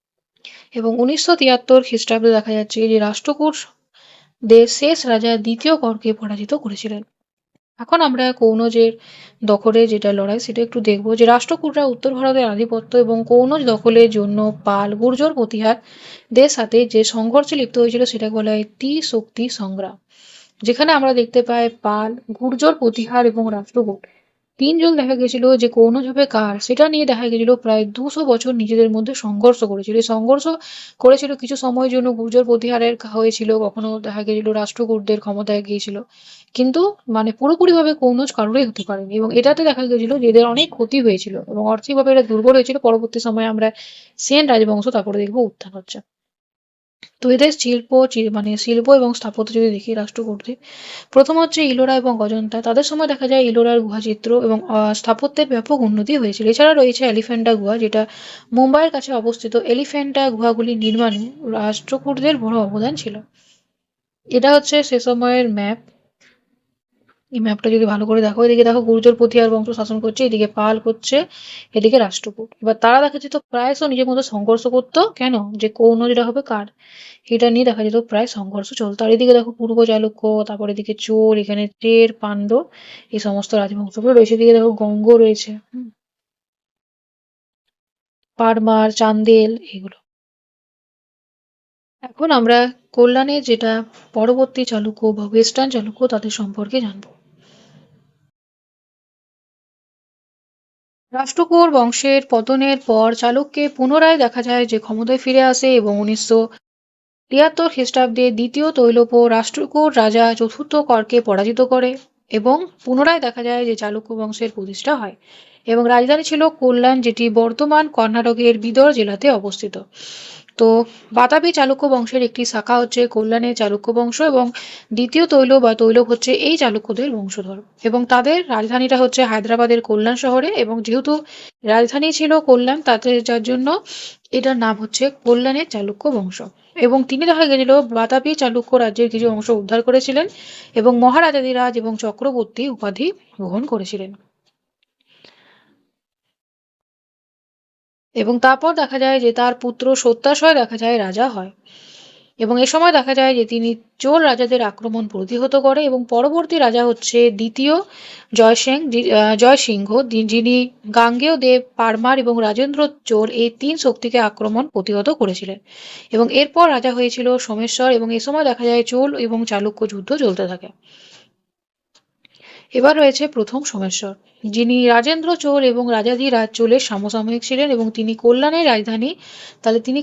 এবং 1973 খ্রিস্টাব্দে দেখা যাচ্ছে যে রাষ্ট্রকূট দের শেষ রাজা দ্বিতীয় কর্কে পরাজিত করেছিলেন। এখন আমরা কনৌজের দখলে যেটা লড়াই সেটা একটু দেখবো, যে রাষ্ট্রকূটরা উত্তর ভারতের আধিপত্য এবং কনৌজ দখলের জন্য পাল গুর্জর প্রতিহারদের সাথে যে সংঘর্ষে লিপ্ত হয়েছিল সেটাকে বলা হয় ত্রিশক্তি সংগ্রাম। যেখানে আমরা দেখতে পাই পাল, গুর্জর প্রতিহার এবং রাষ্ট্রকূট তিনজন দেখা গেছিল যে কনৌজ হবে কার সেটা নিয়ে দেখা গেছিল প্রায় 200 বছর নিজেদের মধ্যে সংঘর্ষ করেছিল। এই সংঘর্ষ করেছিল কিছু সময়ের জন্য গুর্জর প্রতিহারের হয়েছিল, কখনো দেখা গেছিল রাষ্ট্রকূটদের ক্ষমতায় গিয়েছিল, কিন্তু মানে পুরোপুরিভাবে কনৌজ কারোরই হতে পারেনি। এবং এটাতে দেখা গেছিল যে এদের অনেক ক্ষতি হয়েছিল এবং আর্থিকভাবে এরা দুর্বল হয়েছিল। পরবর্তী সময়ে আমরা সেন রাজবংশ তারপরে দেখবো উত্থান হচ্ছে। তো এদের মানে শিল্প এবং স্থাপত্য যদি দেখি রাষ্ট্রকূটদের, প্রথম হচ্ছে ইলোরা এবং অজন্তা। তাদের সময় দেখা যায় ইলোরার গুহাচিত্র এবং স্থাপত্যের ব্যাপক উন্নতি হয়েছিল। এছাড়া রয়েছে এলিফ্যান্টা গুহা, যেটা মুম্বাইয়ের কাছে অবস্থিত। এলিফ্যান্টা গুহাগুলি নির্মাণে রাষ্ট্রকূটদের বড় অবদান ছিল। এটা হচ্ছে সে সময়ের ম্যাপ। এই ম্যাপটা যদি ভালো করে দেখো, এদিকে দেখো গুর্জর প্রতিহার বংশ শাসন করছে, এদিকে পাল করছে, এদিকে রাষ্ট্রকূট। এবার তারা দেখা যেত প্রায়শ নিজের মধ্যে সংঘর্ষ করতো, কেন, যে কনৌজরা হবে কার, এটা নিয়ে দেখা যেত প্রায় সংঘর্ষ চলতো। আর এদিকে দেখো পূর্ব চালুক্য, তারপর এদিকে চোর, এখানে চের, পাণ্ড্য, এই সমস্ত রাজবংশগুলো রয়েছে। এদিকে দেখো গঙ্গ রয়েছে, পারমার, চান্দেল, এগুলো। এখন আমরা কল্যাণে যেটা পরবর্তী চালুক্য বা ওয়েস্টার্ন চালুক্য তাদের সম্পর্কে জানবো। রাষ্ট্রকূট বংশের পতনের পর চালুক্যে পুনরায় দেখা যায় যে ক্ষমতায় ফিরে আসে এবং 1973 খ্রিস্টাব্দে দ্বিতীয় তৈলপ রাষ্ট্রকূট রাজা চতুর্থ করকে পরাজিত করে এবং পুনরায় দেখা যায় যে চালুক্য বংশের প্রতিষ্ঠা হয় এবং রাজধানী ছিল কল্যাণ, যেটি বর্তমান কর্ণাটকের বিদর জেলাতে অবস্থিত। তো বাতাবি চালুক্য বংশের একটি শাখা হচ্ছে কল্যাণের চালুক্য বংশ এবং দ্বিতীয় তৈলক হচ্ছে এই চালুক্যদের বংশধর এবং তাদের রাজধানীটা হচ্ছে হায়দ্রাবাদের কল্যাণ শহরে। এবং যেহেতু রাজধানী ছিল কল্যাণ, তাতে যার জন্য এটার নাম হচ্ছে কল্যাণের চালুক্য বংশ। এবং তিনি দেখা গেছিল বাতাবি চালুক্য রাজ্যের কিছু অংশ উদ্ধার করেছিলেন এবং মহারাজাধিরাজ এবং চক্রবর্তী উপাধি গ্রহণ করেছিলেন। এবং তারপর দেখা যায় যে তার পুত্র সত্যাশয় দেখা যায় রাজা হয় এবং এ সময় দেখা যায় যে তিনি চোল রাজাদের আক্রমণ প্রতিহত করে এবং পরবর্তী রাজা হচ্ছে দ্বিতীয় জয়সিংহ, যিনি গাঙ্গেয় দেব, পারমার এবং রাজেন্দ্র চোল এই তিন শক্তিকে আক্রমণ প্রতিহত করেছিলেন। এবং এরপর রাজা হয়েছিল সোমেশ্বর এবং এ সময় দেখা যায় চোল এবং চালুক্য যুদ্ধ চলতে থাকে। এবার রয়েছে প্রথম সোমেশ্বর, যিনি রাজেন্দ্র চোল এবং রাজাধিরাজ চোলের সমসাময়িক ছিলেন এবং তিনি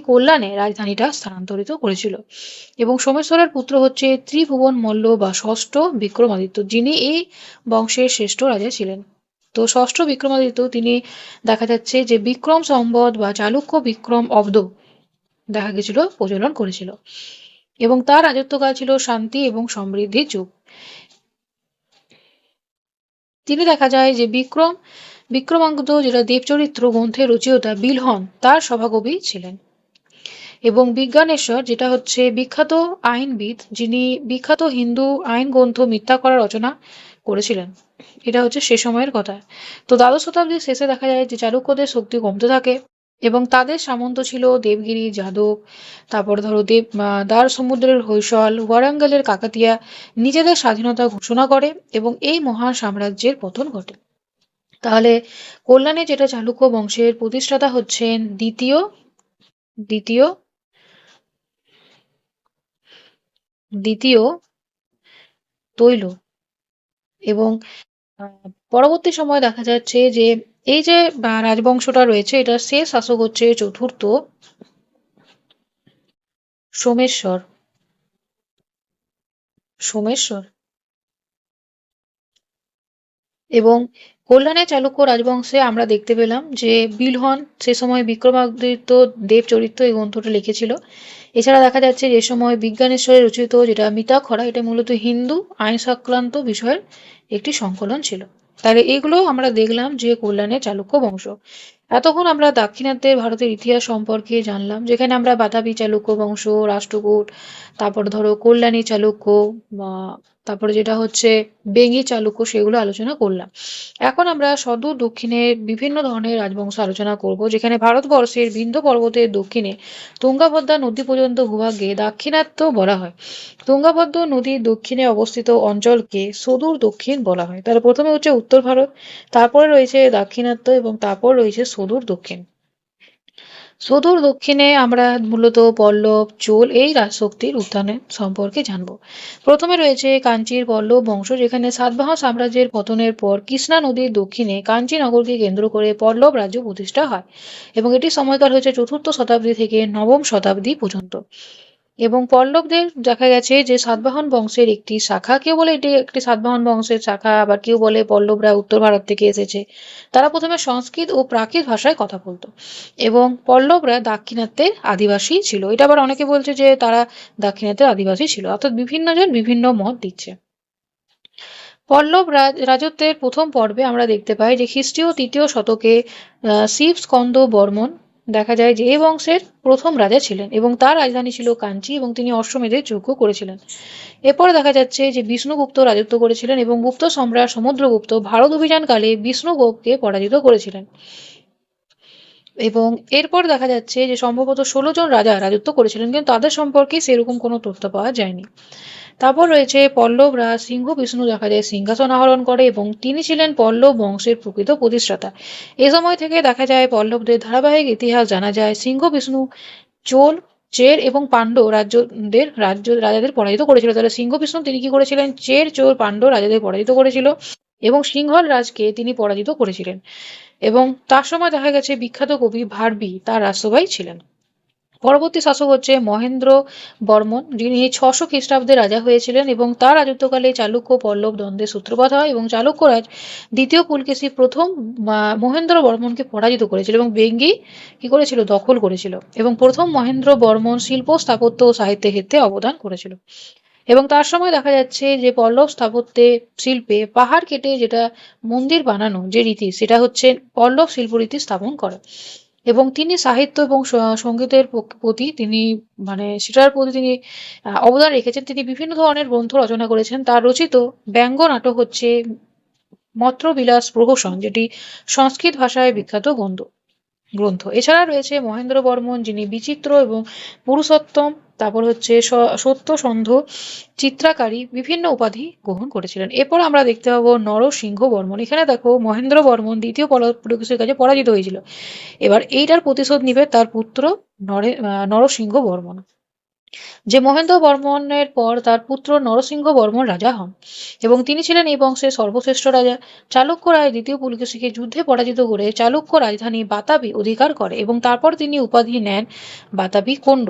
কল্যাণে রাজধানীটা স্থানান্তরিত করেছিল। এবং সোমেশ্বরের পুত্র হচ্ছে ত্রিভুবন মল্ল বা ষষ্ঠ বিক্রমাদিত্য, যিনি এই বংশের শ্রেষ্ঠ রাজা ছিলেন। তো ষষ্ঠ বিক্রমাদিত্য তিনি দেখা যাচ্ছে যে বিক্রম সম্বৎ বা চালুক্য বিক্রম অব্দ দেখা গেছিল প্রচলন করেছিল এবং তার রাজত্বকাল ছিল শান্তি এবং সমৃদ্ধির যুগ। তিনি দেখা যায় যে বিক্রমাঙ্গদ, যেটা দেবচরিত্র গ্রন্থের রচয়িতা বিলহন, তার সভাকবি ছিলেন। এবং বিজ্ঞানেশ্বর, যেটা হচ্ছে বিখ্যাত আইনবিদ, যিনি বিখ্যাত হিন্দু আইন গ্রন্থ মিথ্যা করা রচনা করেছিলেন। এটা হচ্ছে সে সময়ের কথা। তো দ্বাদশ শতাব্দীর শেষে দেখা যায় যে চালুক্যদের শক্তি কমতে থাকে এবং তাদের সামন্ত ছিল দেবগিরি, যাদব, তারপর ধরো দ্বার সমুদ্রের হৈসল, ওয়ারাঙ্গলের কাকাতিয়া নিজেদের স্বাধীনতা ঘোষণা করে এবং এই মহান সাম্রাজ্যের পতন ঘটে। তাহলে কল্যাণে যেটা চালুক্য বংশের প্রতিষ্ঠাতা হচ্ছেন দ্বিতীয় দ্বিতীয় তৈল। এবং পরবর্তী সময়ে দেখা যাচ্ছে যে এই যে রাজবংশটা রয়েছে, এটার শেষ শাসক হচ্ছে চতুর্থ সোমেশ্বর। সোমেশ্বর এবং কল্যাণের চালুক্য রাজবংশে আমরা দেখতে পেলাম যে বিলহন সে সময় বিক্রমাদিত্য দেব চরিত্র এই গ্রন্থটা লিখেছিল। এছাড়া দেখা যাচ্ছে যে সময় বিজ্ঞানেশ্বরের রচিত যেটা মিতাক্ষরা, এটা মূলত হিন্দু আইন সংক্রান্ত বিষয়ের একটি সংকলন ছিল। তাহলে এগুলো আমরা দেখলাম যে কল্যাণের চালুক্য বংশ। এতক্ষণ আমরা দাক্ষিণাত্যের ভারতের ইতিহাস সম্পর্কে জানলাম, যেখানে আমরা বাদাবি চালুক্য বংশ, রাষ্ট্রকূট, তারপর ধরো কল্যাণী চালুক্য, বা তারপরে যেটা হচ্ছে বেঙ্গি চালুক্য, সেগুলো আলোচনা করলাম। এখন আমরা সদূর দক্ষিণে বিভিন্ন ধরনের রাজবংশ আলোচনা করব, যেখানে ভারতবর্ষের বিন্ধ্য পর্বতের দক্ষিণে তুঙ্গভদ্রা নদী পর্যন্ত ভূভাগকে দাক্ষিণাত্য বলা হয়। তুঙ্গভদ্রা নদীর দক্ষিণে অবস্থিত অঞ্চলকে সদূর দক্ষিণ বলা হয়। তাহলে প্রথমে হচ্ছে উত্তর ভারত, তারপরে রয়েছে দাক্ষিণাত্য, এবং তারপর রয়েছে সদূর দক্ষিণ। সদূর দক্ষিণে আমরা মূলত পল্লব, চোল এই রাজশক্তির উত্থানের সম্পর্কে জানব। প্রথমে রয়েছে কাঞ্চির পল্লব বংশ, যেখানে সাতবাহন সাম্রাজ্যের পতনের পর কৃষ্ণা নদীর দক্ষিণে কাঞ্চি নগরকে কেন্দ্র করে পল্লব রাজ্য প্রতিষ্ঠা হয়, এবং এটি সময়কাল হচ্ছে চতুর্থ শতাব্দী থেকে নবম শতাব্দী পর্যন্ত। এবং পল্লবদের দেখা গেছে যে সাতবাহন বংশের একটি শাখা, কেউ বলে এটি একটি সাতবাহন বংশের শাখা, আবার কেউ বলে পল্লবরা উত্তর ভারত থেকে এসেছে। তারা প্রথমে সংস্কৃত ও প্রাকৃত ভাষায় কথা বলতো, এবং পল্লবরা দাক্ষিণাত্যের আদিবাসী ছিল। এটা আবার অনেকে বলছে যে তারা দাক্ষিণাত্যের আদিবাসী ছিল, অর্থাৎ বিভিন্ন জন বিভিন্ন মত দিচ্ছে। পল্লব রাজত্বের প্রথম পর্বে আমরা দেখতে পাই যে খ্রিস্টীয় তৃতীয় শতকে শিব স্কন্দ বর্মন দেখা যায় যে এই বংশের প্রথম রাজা ছিলেন, এবং তার রাজধানী ছিল কাঞ্চি, এবং তিনি অশ্বমেধের যজ্ঞ করেছিলেন। এরপরে দেখা যাচ্ছে যে বিষ্ণুগুপ্ত রাজত্ব করেছিলেন, এবং গুপ্ত সম্রাট সমুদ্রগুপ্ত ভারত অভিযানকালে বিষ্ণুগুপ্তকে পরাজিত করেছিলেন। এবং এরপর দেখা যাচ্ছে যে সম্ভবত 16 জন রাজা রাজত্ব করেছিলেন, কিন্তু তাদের সম্পর্কে সেরকম কোনো তথ্য পাওয়া যায়নি। তারপর রয়েছে পল্লবরা সিংহ বিষ্ণু দেখা যায় সিংহাসন আহরণ করে, এবং তিনি ছিলেন পল্লব বংশের প্রকৃত প্রতিষ্ঠাতা। এ সময় থেকে দেখা যায় পল্লবদের ধারাবাহিক ইতিহাস জানা যায়। সিংহ বিষ্ণু চোল, চের এবং পাণ্ড্য রাজাদের পরাজিত করেছিল। তাহলে সিংহ বিষ্ণু তিনি কি করেছিলেন? চের, চোল, পাণ্ড্য রাজাদের পরাজিত করেছিল, এবং সিংহল রাজকে তিনি পরাজিত করেছিলেন। এবং তার সময় দেখা গেছে বিখ্যাত কবি ভারবি তার রাষ্ট্রভাই ছিলেন। পরবর্তী শাসক হচ্ছে মহেন্দ্র বর্মন, যিনি 600 খ্রিস্টাব্দে রাজা হয়েছিলেন, এবং তার রাজত্বকালে চালুক্য পল্লব দ্বন্দ্বের সূত্রপাত হয়, এবং চালুক্য রাজ দ্বিতীয় পুলকেশী প্রথম মহেন্দ্র বর্মনকে পরাজিত করেছিল, এবং বেঙ্গি কি করেছিল? দখল করেছিল। এবং প্রথম মহেন্দ্র বর্মন শিল্প, স্থাপত্য ও সাহিত্যের ক্ষেত্রে অবদান করেছিল। এবং তার সময় দেখা যাচ্ছে যে পল্লব স্থাপত্যে শিল্পে পাহাড় কেটে যেটা মন্দির বানানো যে রীতি, সেটা হচ্ছে পল্লব শিল্পরীতি স্থাপন করে। এবং তিনি সাহিত্য এবং সঙ্গীতের প্রতি তিনি সেটার প্রতি তিনি অবদান রেখেছেন। তিনি বিভিন্ন ধরনের গ্রন্থ রচনা করেছেন। তার রচিত ব্যঙ্গ নাটক হচ্ছে মত্রবিলাস প্রহসন, যেটি সংস্কৃত ভাষায় বিখ্যাত গ্রন্থ। এছাড়া রয়েছে মহেন্দ্র বর্মন, যিনি বিচিত্র এবং পুরুষোত্তম, তারপর হচ্ছে সত্যসন্ধ চিত্রাকারী বিভিন্ন উপাধি গ্রহণ করেছিলেন। এরপর আমরা দেখতে পাবো নরসিংহ বর্মন। এখানে দেখো মহেন্দ্র বর্মন দ্বিতীয় পুলকেশীর কাছে পরাজিত হয়েছিল। এবার এইটার প্রতিশোধ নিবে তার পুত্র নরসিংহ বর্মন। যে মহেন্দ্র বর্মনের পর তার পুত্র নরসিংহ বর্মন রাজা হন, এবং তিনি ছিলেন এই বংশের সর্বশ্রেষ্ঠ রাজা। চালুক্য রায় দ্বিতীয় পুলকেশীকে যুদ্ধে পরাজিত করে চালুক্য রাজধানী বাতাবি অধিকার করে, এবং তারপর তিনি উপাধি নেন বাতাবি কোন্ড,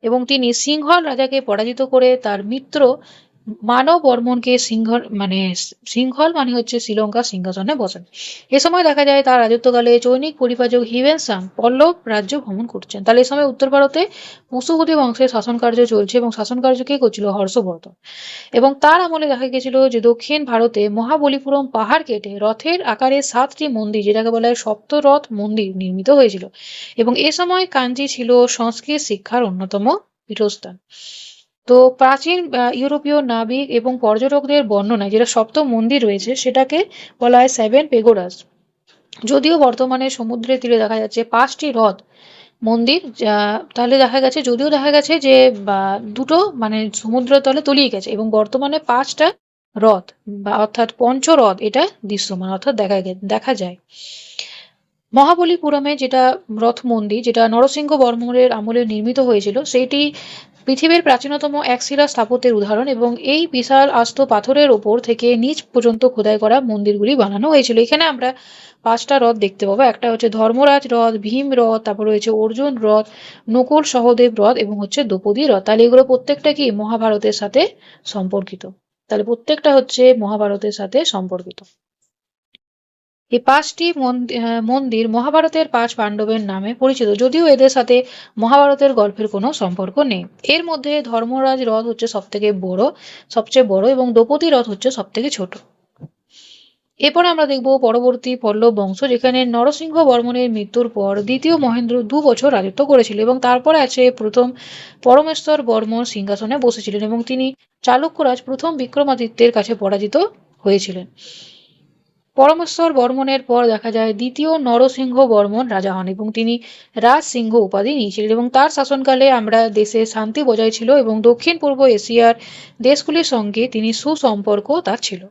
এবং তিনি সিংহল রাজাকে পরাজিত করে তার মিত্র মানব বর্মনকে সিংহল হচ্ছে শ্রীলঙ্কার সিংহাসনে বসেন। এ সময় দেখা যায় তার রাজত্বকালে চৈনিক পরিপাচক হিউয়েন সাং পল্লব রাজ্য ভ্রমণ করছেন। তাহলে এই সময় উত্তর ভারতে মুসুহুদি বংশের শাসনকার্য চলছে, এবং শাসনকার্য কে করছিল? হর্ষবর্ধন। এবং তার আমলে দেখা গেছিল যে দক্ষিণ ভারতে মহাবলীপুরম পাহাড় কেটে রথের আকারে 7টি মন্দির, যেটাকে বলা হয় সপ্তরথ মন্দির, নির্মিত হয়েছিল। এবং এ সময় কাঞ্চি ছিল সংস্কৃত শিক্ষার অন্যতম পীঠস্থান। তো প্রাচীন ইউরোপীয় নাবিক এবং পর্যটকদের বর্ণনায় যেটা সপ্তম মন্দির রয়েছে, সেটাকে বলা হয় 7 পেগোডাস। যদিও বর্তমানে সমুদ্রের তীরে দেখা যাচ্ছে 5টি হ্রদ মন্দির, তাহলে দেখা গেছে যে দুটো সমুদ্রের তলে তলিয়ে গেছে, এবং বর্তমানে 5টা হ্রদ অর্থাৎ পঞ্চহ্রদ এটা দৃশ্যমান, অর্থাৎ দেখা যায়। মহাবলীপুরমে যেটা রথ মন্দির, যেটা নরসিংহ বর্মনের আমলে নির্মিত হয়েছিল, সেইটি পৃথিবীর প্রাচীনতম একশিলা স্থাপত্যের উদাহরণ, এবং এই বিশাল আস্ত পাথরের ওপর থেকে নিচ পর্যন্ত খোদাই করা মন্দিরগুলি বানানো হয়েছিল। এখানে আমরা 5টা হ্রদ দেখতে পাবো। একটা হচ্ছে ধর্মরাজ হ্রদ, ভীম হ্রদ, তারপর রয়েছে অর্জুন হ্রদ, নকুল সহদেব হ্রদ, এবং হচ্ছে দ্রৌপদী হ্রদ। তাহলে এগুলো প্রত্যেকটা কি মহাভারতের সাথে সম্পর্কিত। তাহলে প্রত্যেকটা হচ্ছে মহাভারতের সাথে সম্পর্কিত। এই 5টি মন্দির মহাভারতের 5 পাণ্ডবের নামে পরিচিত, যদিও এদের সাথে মহাভারতের গল্পের কোনো সম্পর্ক নেই। এর মধ্যে ধর্মরাজ হ্রদ হচ্ছে সবচেয়ে বড়, এবং দ্রৌপদী হ্রদ হচ্ছে সবথেকে ছোট। এরপর আমরা দেখব পরবর্তী পল্লব বংশ, যেখানে নরসিংহ বর্মনের মৃত্যুর পর দ্বিতীয় মহেন্দ্র 2 বছর রাজত্ব করেছিল এবং তারপরে আছে প্রথম পরমেশ্বর বর্মন সিংহাসনে বসেছিলেন এবং তিনি চালুক্যরাজ প্রথম বিক্রমাদিত্যের কাছে পরাজিত হয়েছিলেন। পরমেশ্বর বর্মনের পর দেখা যায় দ্বিতীয় নরসিংহ বর্মন রাজা হন এবং তিনি রাজ সিংহ উপাধি নিয়েছিলেন এবং তার শাসনকালে আমরা দেশে শান্তি বজায় ছিল এবং দক্ষিণ পূর্ব এশিয়ার দেশগুলির সঙ্গে তিনি সুসম্পর্ক তার ছিল।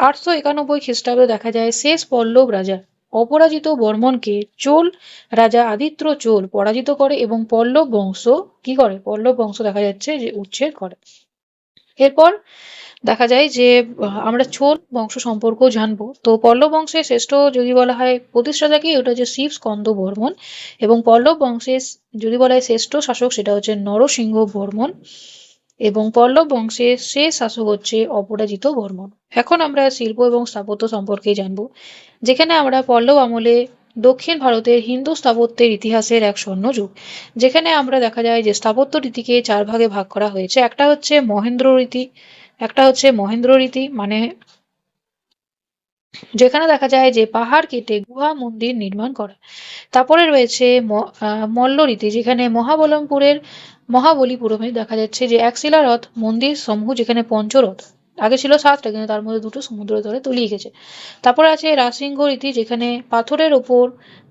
891 খ্রিস্টাব্দে দেখা যায় শেষ পল্লব রাজা অপরাজিত বর্মনকে চোল রাজা আদিত্য চোল পরাজিত করে এবং পল্লব বংশ কি করে, পল্লব বংশ দেখা যাচ্ছে যে উচ্ছেদ করে। এরপর দেখা যায় যে আমরা চোল বংশ সম্পর্ক জানবো। তো পল্লব বংশের শ্রেষ্ঠ যদি বলা হয় প্রতিষ্ঠাতাকে, ওটা হচ্ছে শিব স্কন্দ বর্মন এবং পল্লব বংশের যদি বলা হয় শ্রেষ্ঠ শাসক সেটা হচ্ছে নরসিংহ বর্মন এবং পল্লব বংশের শেষ শাসক হচ্ছে অপরাজিত বর্মন। এখন আমরা শিল্প এবং স্থাপত্য সম্পর্কে জানবো, যেখানে আমরা পল্লব আমলে দক্ষিণ ভারতের হিন্দু স্থাপত্যের ইতিহাসের এক স্বর্ণযুগ, যেখানে আমরা দেখা যায় যে স্থাপত্য রীতিকে 4 ভাগে ভাগ করা হয়েছে। একটা হচ্ছে মহেন্দ্র রীতি মানে যেখানে দেখা যায় যে পাহাড় কেটে গুহা মন্দির নির্মাণ করা। তারপরে রয়েছে মল্ল রীতি, যেখানে মহাবলীপুরমে দেখা যাচ্ছে যে একশিলা রথ মন্দির সমূহ, যেখানে পঞ্চরথ আগে ছিল 7টা কিন্তু তার মধ্যে 2টো সমুদ্র তলে তলিয়ে গেছে। তারপরে আছে রাজসিংহ রীতি, যেখানে পাথরের ওপর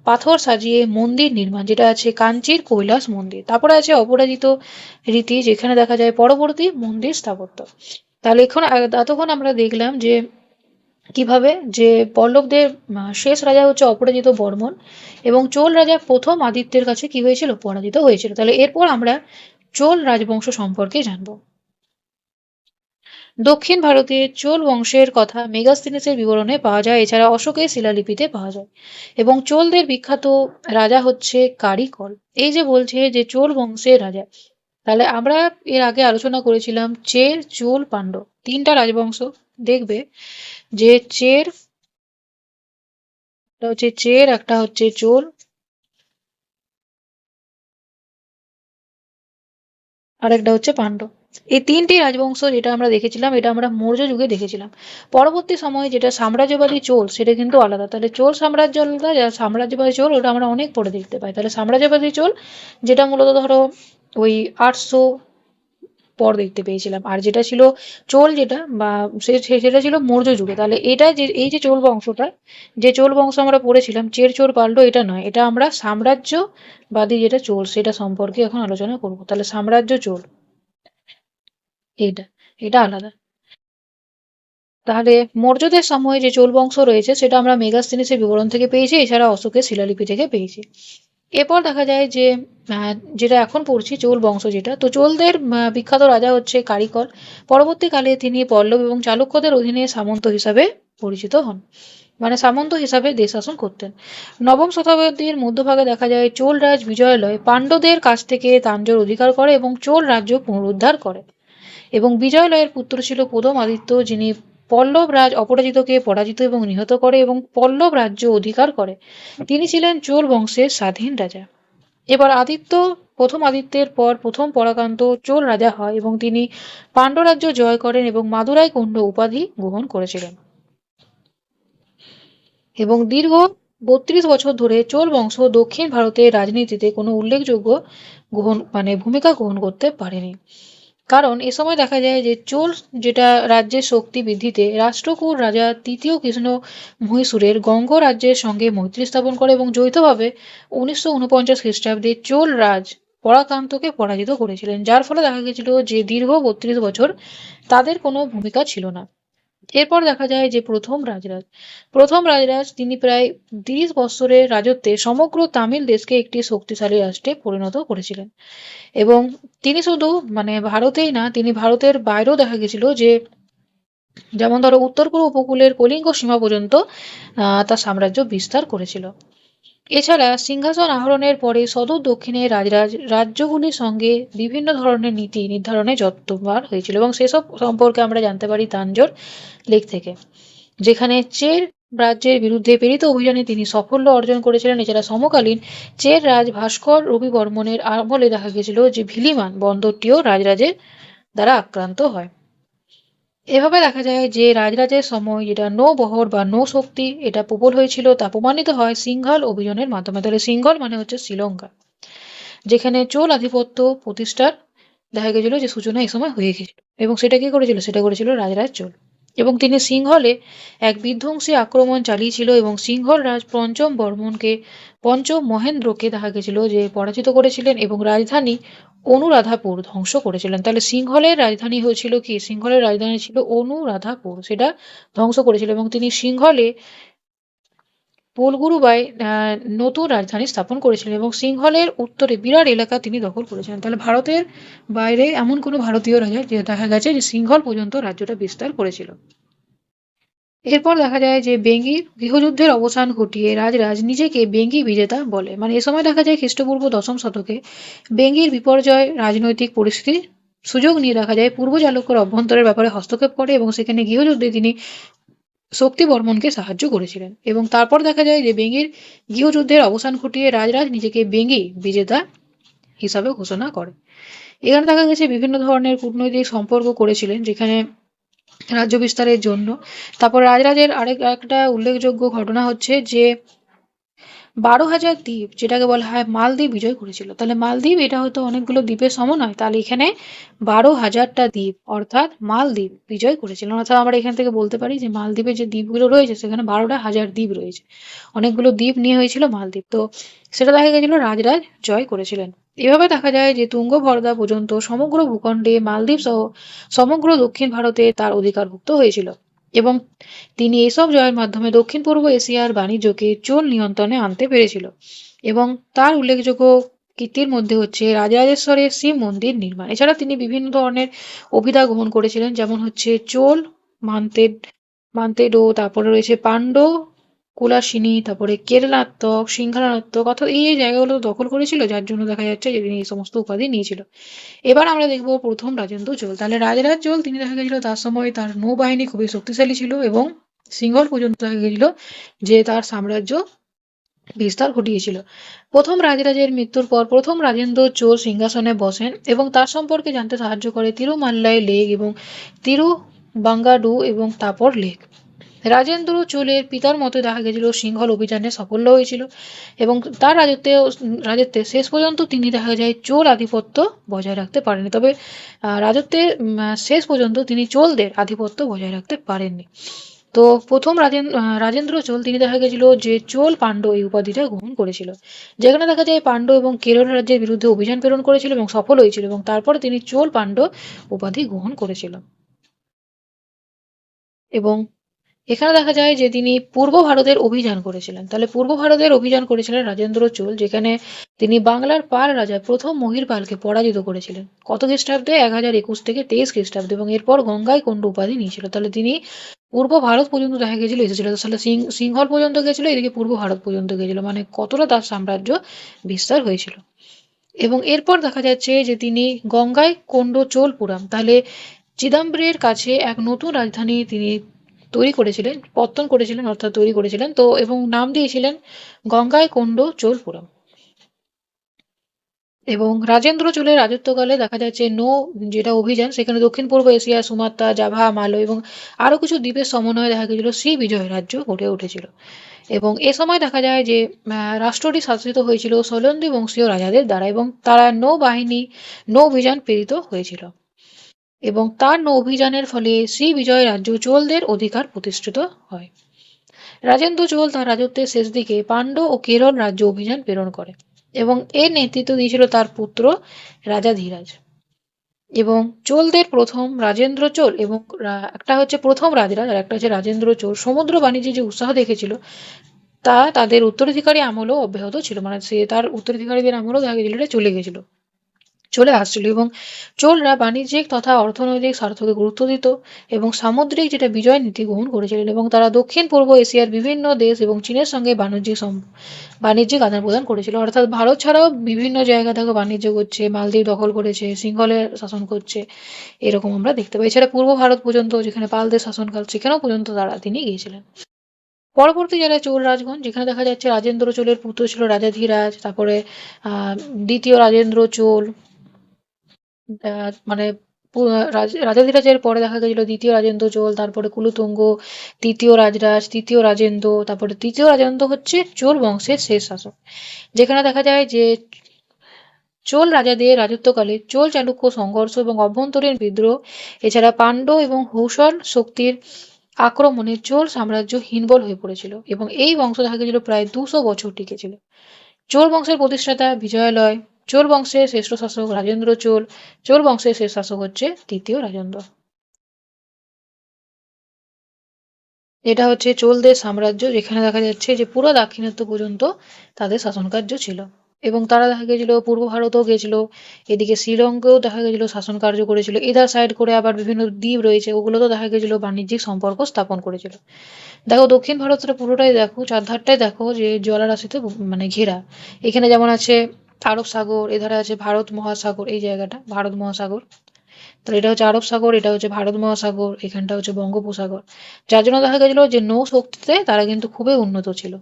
পাথর সাজিয়ে মন্দির নির্মাণ, যেটা আছে কাঞ্চির কৈলাস মন্দির। তারপরে আছে অপরাজিত রীতি, যেখানে দেখা যায় পরবর্তী মন্দির স্থাপত্য। তাহলে এতক্ষণ আমরা দেখলাম যে কিভাবে যে পল্লবদের শেষ রাজা হচ্ছে অপরাজিত বর্মন এবং চোল রাজা প্রথম আদিত্যের কাছে কি হয়েছিল, পরাজিত হয়েছিল। তাহলে এরপর আমরা চোল রাজবংশ সম্পর্কে জানবো। দক্ষিণ ভারতে চোল বংশের কথা মেগাস্তিনিসের বিবরণে পাওয়া যায়, এছাড়া অশোকের শিলালিপিতে পাওয়া যায় এবং চোলদের বিখ্যাত রাজা হচ্ছে কারিকল। এই যে বলছে যে চোল বংশের রাজা, তাহলে আমরা এর আগে আলোচনা করেছিলাম চের, চোল, পাণ্ডব 3টা রাজবংশ। দেখবে যে একটা হচ্ছে চোল আর একটা হচ্ছে পাণ্ডব। এই 3টি রাজবংশ যেটা আমরা দেখেছিলাম এটা আমরা মৌর্য যুগে দেখেছিলাম। পরবর্তী সময়ে যেটা সাম্রাজ্যবাদী চোল সেটা কিন্তু আলাদা। তাহলে চোল সাম্রাজ্য আলাদা, সাম্রাজ্যবাদী চোল ওটা আমরা অনেক পরে দেখতে পাই। তাহলে সাম্রাজ্যবাদী চোল যেটা মূলত ধরো ওই 800 পর দেখতে পেয়েছিলাম, আর যেটা ছিল চোল যেটা বা সেটা ছিল মৌর্য যুগে। তাহলে এটা যে এই যে চোল বংশটা, যে চোল বংশ আমরা পড়েছিলাম চের, চোল, পাল্টো, এটা নয়, এটা আমরা সাম্রাজ্যবাদী যেটা চোল সেটা সম্পর্কে এখন আলোচনা করব। তাহলে সাম্রাজ্য চোল এইটা এটা আলাদা। তাহলে মৌর্যদের সময় যে চোল বংশ রয়েছে সেটা আমরা মেগাস্তিনিসের বিবরণ থেকে পেয়েছি, এছাড়া অশোকের শিলালিপি থেকে পেয়েছি। এরপর দেখা যায় যে যেটা এখন পড়ছি চোল বংশ যেটা, তো চোলদের বিখ্যাত রাজা হচ্ছে কারিকল। পরবর্তীকালে তিনি পল্লব এবং চালুক্যদের অধীনে সামন্ত হিসাবে পরিচিত হন, মানে সামন্ত হিসাবে দেশ শাসন করতেন। নবম শতাব্দীর মধ্যভাগে দেখা যায় চোল রাজ বিজয়ালয় পাণ্ড্যদের কাছ থেকে তাঞ্জোর অধিকার করে এবং চোল রাজ্য পুনরুদ্ধার করে এবং বিজয়লয়ের পুত্র ছিল প্রথম আদিত্য, যিনি পল্লব রাজ অপরাজিতকে পরাজিত এবং নিহত করে এবং পল্লব রাজ্য অধিকার করে। তিনি ছিলেন চোল বংশের স্বাধীন রাজা। এবার প্রথম আদিত্যের পর প্রথম পরাকান্ত চোল রাজা হয় এবং তিনি পাণ্ড্যরাজ্য জয় করেন এবং মাদুরাই কুণ্ড উপাধি গ্রহণ করেছিলেন এবং দীর্ঘ 32 বছর ধরে চোল বংশ দক্ষিণ ভারতের রাজনীতিতে কোনো উল্লেখযোগ্য ভূমিকা গ্রহণ করতে পারেনি। কারণ এ সময় দেখা যায় যে চোল যেটা রাজ্যের শক্তি বৃদ্ধিতে রাষ্ট্রকূট রাজা তৃতীয় কৃষ্ণ মহীশূরের গঙ্গ রাজ্যের সঙ্গে মৈত্রী স্থাপন করে এবং যৌথভাবে 1949 খ্রিস্টাব্দে চোল রাজ পরাকান্তকে পরাজিত করেছিলেন, যার ফলে দেখা গেছিল যে দীর্ঘ 32 বছর তাদের কোনো ভূমিকা ছিল না। এরপর দেখা যায় যে প্রথম রাজরাজ তিনি প্রায় 30 বছরের রাজত্বে সমগ্র তামিল দেশকে একটি শক্তিশালী রাষ্ট্রে পরিণত করেছিলেন এবং তিনি শুধু ভারতেই না, তিনি ভারতের বাইরেও দেখা গেছিল যে যেমন ধরো উত্তর পূর্ব উপকূলের কলিঙ্গ সীমা পর্যন্ত তার সাম্রাজ্য বিস্তার করেছিল। এছাড়া সিংহাসন আহরণের পরে সদূর দক্ষিণে রাজ্যগুলির সঙ্গে বিভিন্ন ধরনের নীতি নির্ধারণে যত্নবার হয়েছিল এবং সেসব সম্পর্কে আমরা জানতে পারি তাঞ্জোর লেক থেকে, যেখানে চের রাজ্যের বিরুদ্ধে প্রেরিত অভিযানে তিনি সাফল্য অর্জন করেছিলেন। এছাড়া সমকালীন চের রাজ ভাস্কর রবি বর্মনের আমলে দেখা গেছিল যে ভিলিমান বন্দরটিও রাজরাজের দ্বারা আক্রান্ত হয়। এভাবে দেখা যায় যে রাজরাজের সময় যেটা নৌবহর বা নৌশক্তি এটা প্রবল হয়েছিল তা প্রমাণিত হয় সিংহল অভিযানের মাধ্যমে। তাহলে সিংহল মানে হচ্ছে শ্রীলঙ্কা, যেখানে চোল আধিপত্য প্রতিষ্ঠার দেখা গেছিল যে সূচনা এই সময় হয়ে গেছিল। এবং সেটা কি করেছিল? সেটা করেছিল রাজরাজ চোল। এবং তিনি সিংহলে এক বিধ্বংসী আক্রমণ চালিয়েছিল এবং সিংহল রাজ পঞ্চম বর্মনকে, পঞ্চম মহেন্দ্রকে দেখা গেছিল যে পরাজিত করেছিলেন এবং রাজধানী অনুরাধাপুর ধ্বংস করেছিলেন। তাহলে সিংহলের রাজধানী হয়েছিল কি? সিংহলের রাজধানী ছিল অনুরাধাপুর, সেটা ধ্বংস করেছিল। এবং তিনি সিংহলে পোলগুরুবাই নতুন রাজধানী স্থাপন করেছিলেন এবং সিংহলের উত্তরে বিরাট এলাকা তিনি দখল করেছিলেন। তাহলে ভারতের বাইরে এমন কোনো ভারতীয় রাজা যে দেখা গেছে যে সিংহল পর্যন্ত রাজ্যটা বিস্তার করেছিল। এরপর দেখা যায় যে বেঙ্গির গৃহযুদ্ধের অবসান ঘটিয়ে রাজরাজ নিজেকে বেঙ্গি বিজেতা বলে। মানে এ সময় দেখা যায় খ্রিস্টপূর্ব দশম শতকে বেঙ্গির বিপর্যয় রাজনৈতিক পরিস্থিতির সুযোগ নিয়ে দেখা যায় পূর্ব চালুক্যর অভ্যন্তরের ব্যাপারে হস্তক্ষেপ করে এবং সেখানে গৃহযুদ্ধে তিনি শক্তি বর্মনকে সাহায্য করেছিলেন। এবং তারপর দেখা যায় যে বেঙ্গির গৃহযুদ্ধের অবসান ঘটিয়ে রাজরাজ নিজেকে বেঙ্গি বিজেতা হিসাবে ঘোষণা করে। এখানে দেখা গেছে বিভিন্ন ধরনের কূটনৈতিক সম্পর্ক করেছিলেন যেখানে রাজ্য বিস্তারের জন্য। তারপর রাজরাজের একটা উল্লেখযোগ্য ঘটনা হচ্ছে যে 12,000 দ্বীপ যেটাকে বলা হয় মালদ্বীপ বিজয় করেছিল। তাহলে মালদ্বীপ এটা হয়তো অনেকগুলো দ্বীপের সমন্বয়, তাহলে এখানে 12,000টা দ্বীপ অর্থাৎ মালদ্বীপ বিজয় করেছিল। অর্থাৎ আমরা এখান থেকে বলতে পারি যে মালদ্বীপের যে দ্বীপগুলো রয়েছে সেখানে 12,000 দ্বীপ রয়েছে, অনেকগুলো দ্বীপ নিয়ে হয়েছিল মালদ্বীপ। তো সেটা দেখা গেছিল রাজরাজ জয় করেছিলেন। এভাবে দেখা যায় যে তুঙ্গভদ্রা পর্যন্ত সমগ্র ভূখণ্ডে মালদ্বীপ সহ সমগ্র দক্ষিণ ভারতে তার অধিকারভুক্ত হয়েছিল। এবং তিনি এসব জয়ের মাধ্যমে দক্ষিণ পূর্ব এশিয়ার বাণিজ্যকে চোল নিয়ন্ত্রণে আনতে পেরেছিল। এবং তার উল্লেখযোগ্য কীর্তির মধ্যে হচ্ছে রাজরাজেশ্বরের শিব মন্দির নির্মাণ। এছাড়া তিনি বিভিন্ন ধরনের অভিধা গ্রহণ করেছিলেন, যেমন হচ্ছে চোল মান্তেড মান্তেডো, তারপরে রয়েছে পাণ্ড্য কুলাসিনী, তারপরে কেরলাত্মক, সিংহালাত্মক, অর্থাৎ এই জায়গাগুলো দখল করেছিল, যার জন্য দেখা যাচ্ছে যে তিনি এই সমস্ত উপাধি নিয়েছিল। এবার আমরা দেখব প্রথম রাজেন্দ্র চোল। তাহলে রাজরাজ চোল তিনি দেখা গেছিল তার সময় তার নৌবাহিনী খুবই শক্তিশালী ছিল এবং সিংহল পর্যন্ত দেখা গেছিল যে তার সাম্রাজ্য বিস্তার ঘটিয়েছিল। প্রথম রাজরাজের মৃত্যুর পর প্রথম রাজেন্দ্র চোল সিংহাসনে বসেন এবং তার সম্পর্কে জানতে সাহায্য করে তিরুমাল্লাই লেক এবং তিরুবাঙ্গাডু এবং তারপর লেক। রাজেন্দ্র চোলের পিতার মতে দেখা গেছিল সিংহল অভিযানে সাফল্য হয়েছিল এবং তার রাজত্বে শেষ পর্যন্ত তিনি দেখা যায় চোল আধিপত্য বজায় রাখতে পারেননি। তবে রাজত্বের শেষ পর্যন্ত তিনি চোলদের আধিপত্য বজায় রাখতে পারেননি। তো প্রথম রাজেন্দ্র চোল তিনি দেখা গেছিল যে চোল পাণ্ড্য এই উপাধিটা গ্রহণ করেছিল, যেখানে দেখা যায় পাণ্ড্য এবং কেরল রাজ্যের বিরুদ্ধে অভিযান প্রেরণ করেছিল এবং সফল হয়েছিল এবং তারপরে তিনি চোল পাণ্ড্য উপাধি গ্রহণ করেছিল। এবং এখানে দেখা যায় যে তিনি পূর্ব ভারতের অভিযান করেছিলেন। তাহলে পূর্ব ভারতের অভিযান করেছিলেন রাজেন্দ্র চোল, যেখানে তিনি বাংলার পাল রাজা প্রথম মহিরপালকে পরাজিত করেছিলেন। কত খ্রিস্টাব্দে? 1021 থেকে 23 খ্রিস্টাব্দে। এবং এরপর গঙ্গায় কোন্ড উপাধি নিয়েছিল। তাহলে তিনি পূর্ব ভারত পর্যন্ত দেখা গেছিল এসেছিল। তাহলে সিংহল পর্যন্ত গেছিল, এদিকে পূর্ব ভারত পর্যন্ত গেছিল, মানে কতটা তার সাম্রাজ্য বিস্তার হয়েছিল। এবং এরপর দেখা যাচ্ছে যে তিনি গঙ্গায় কোন্ড চোলপুরম, তাহলে চিদাম্বরের কাছে এক নতুন রাজধানী তিনি তৈরি করেছিলেন, পত্তন করেছিলেন, অর্থাৎ তৈরি করেছিলেন তো, এবং নাম দিয়েছিলেন গঙ্গায় কোন্ড চোলপুরম। এবং রাজেন্দ্র চোলের রাজত্বকালে দেখা যাচ্ছে যেটা অভিযান, সেখানে দক্ষিণ পূর্ব এশিয়া, সুমাত্রা, জাভা, মালয় এবং আরো কিছু দ্বীপের সমন্বয়ে দেখা গেছিল শ্রী বিজয় রাজ্য গড়ে উঠেছিল। এবং এ সময় দেখা যায় যে রাষ্ট্রটি শাসিত হয়েছিল সোলন্দি বংশীয় রাজাদের দ্বারা এবং তারা নৌ অভিযান প্রেরিত হয়েছিল। এবং তার নৌ অভিযানের ফলে শ্রী বিজয় রাজ্য চোলদের অধিকার প্রতিষ্ঠিত হয়। রাজেন্দ্র চোল তার রাজত্বের শেষ দিকে পাণ্ড্য ও কেরল রাজ্য অভিযান প্রেরণ করে এবং এর নেতৃত্ব দিয়েছিল তার পুত্র রাজা ধীরাজ। এবং চোলদের প্রথম রাজেন্দ্র চোল এবং একটা হচ্ছে প্রথম রাজরাজ আর একটা হচ্ছে রাজেন্দ্র চোল সমুদ্র বাণিজ্যে যে উৎসাহ দেখেছিল তা তাদের উত্তরাধিকারী আমলও অব্যাহত ছিল, মানে সে তার উত্তরাধিকারীদের আমলও দেখা গেছিল চলে আসছিল। এবং চোলরা বাণিজ্যিক তথা অর্থনৈতিক স্বার্থকে গুরুত্ব দিত এবং সামুদ্রিক যেটা বিজয় নীতি গ্রহণ করেছিলেন এবং তারা দক্ষিণ পূর্ব এশিয়ার বিভিন্ন দেশ এবং চীনের সঙ্গে বাণিজ্যিক আদান প্রদান করেছিল। অর্থাৎ ভারত ছাড়াও বিভিন্ন জায়গা থেকে বাণিজ্য করছে, মালদ্বীপ দখল করেছে, সিংহলের শাসন করছে, এরকম আমরা দেখতে পাই। এছাড়া পূর্ব ভারত পর্যন্ত যেখানে পালদের শাসনকাল সেখানেও পর্যন্ত তিনি গিয়েছিলেন। পরবর্তী যারা চোল রাজগণ, যেখানে দেখা যাচ্ছে রাজেন্দ্র চোলের পুত্র ছিল রাজা ধীরাজ, তারপরে দ্বিতীয় রাজেন্দ্র চোল, মানে রাজাধিরাজের পরে দেখা গেছিল দ্বিতীয় রাজেন্দ্র চোল, তারপরে কুলোতুঙ্গ, তৃতীয় রাজরাজ, তৃতীয় রাজেন্দ্র, তারপরে তৃতীয় রাজেন্দ্র হচ্ছে চোল বংশের শেষ শাসক। যেখানে দেখা যায় যে চোল রাজাদের রাজত্বকালে চোল চালুক্য সংঘর্ষ এবং অভ্যন্তরীণ বিদ্রোহ, এছাড়া পাণ্ড্য এবং হৌসল শক্তির আক্রমণে চোল সাম্রাজ্য হীনবল হয়ে পড়েছিল এবং এই বংশ দেখা গেছিল প্রায় 200 বছর টিকেছিল। চোল বংশের প্রতিষ্ঠাতা বিজয়ালয়, চোল বংশের শ্রেষ্ঠ শাসক রাজেন্দ্র চোল, চোল বংশের শেষ শাসক হচ্ছে তৃতীয় রাজেন্দ্র। এটা হচ্ছে চোলদের সাম্রাজ্য, যেখানে দেখা যাচ্ছে যে পুরো দাক্ষিণাত্য পর্যন্ত তাদের শাসনকার্য ছিল এবং তারা দেখা গেছিল পূর্ব ভারতেও গেছিল, এদিকে শ্রীলঙ্কাও দেখা গেছিল শাসন কার্য করেছিল, এদার সাইড করে আবার বিভিন্ন দ্বীপ রয়েছে ওগুলোতেও দেখা গেছিল বাণিজ্যিক সম্পর্ক স্থাপন করেছিল। দেখো দক্ষিণ ভারতটা পুরোটাই দেখো, চারধারটাই দেখো যে জলরাশিতে মানে ঘেরা। এখানে যেমন আছে আরব সাগর, এধারে আছে ভারত মহাসাগর, এই জায়গাটা ভারত মহাসাগর। তো এটা হচ্ছে আরব সাগর, এটা হচ্ছে ভারত মহাসাগর, এখানটা হচ্ছে বঙ্গোপসাগর। যার জন্য দেখা গেছিল যে নৌ শক্তিতে তারা কিন্তু খুবই উন্নত ছিল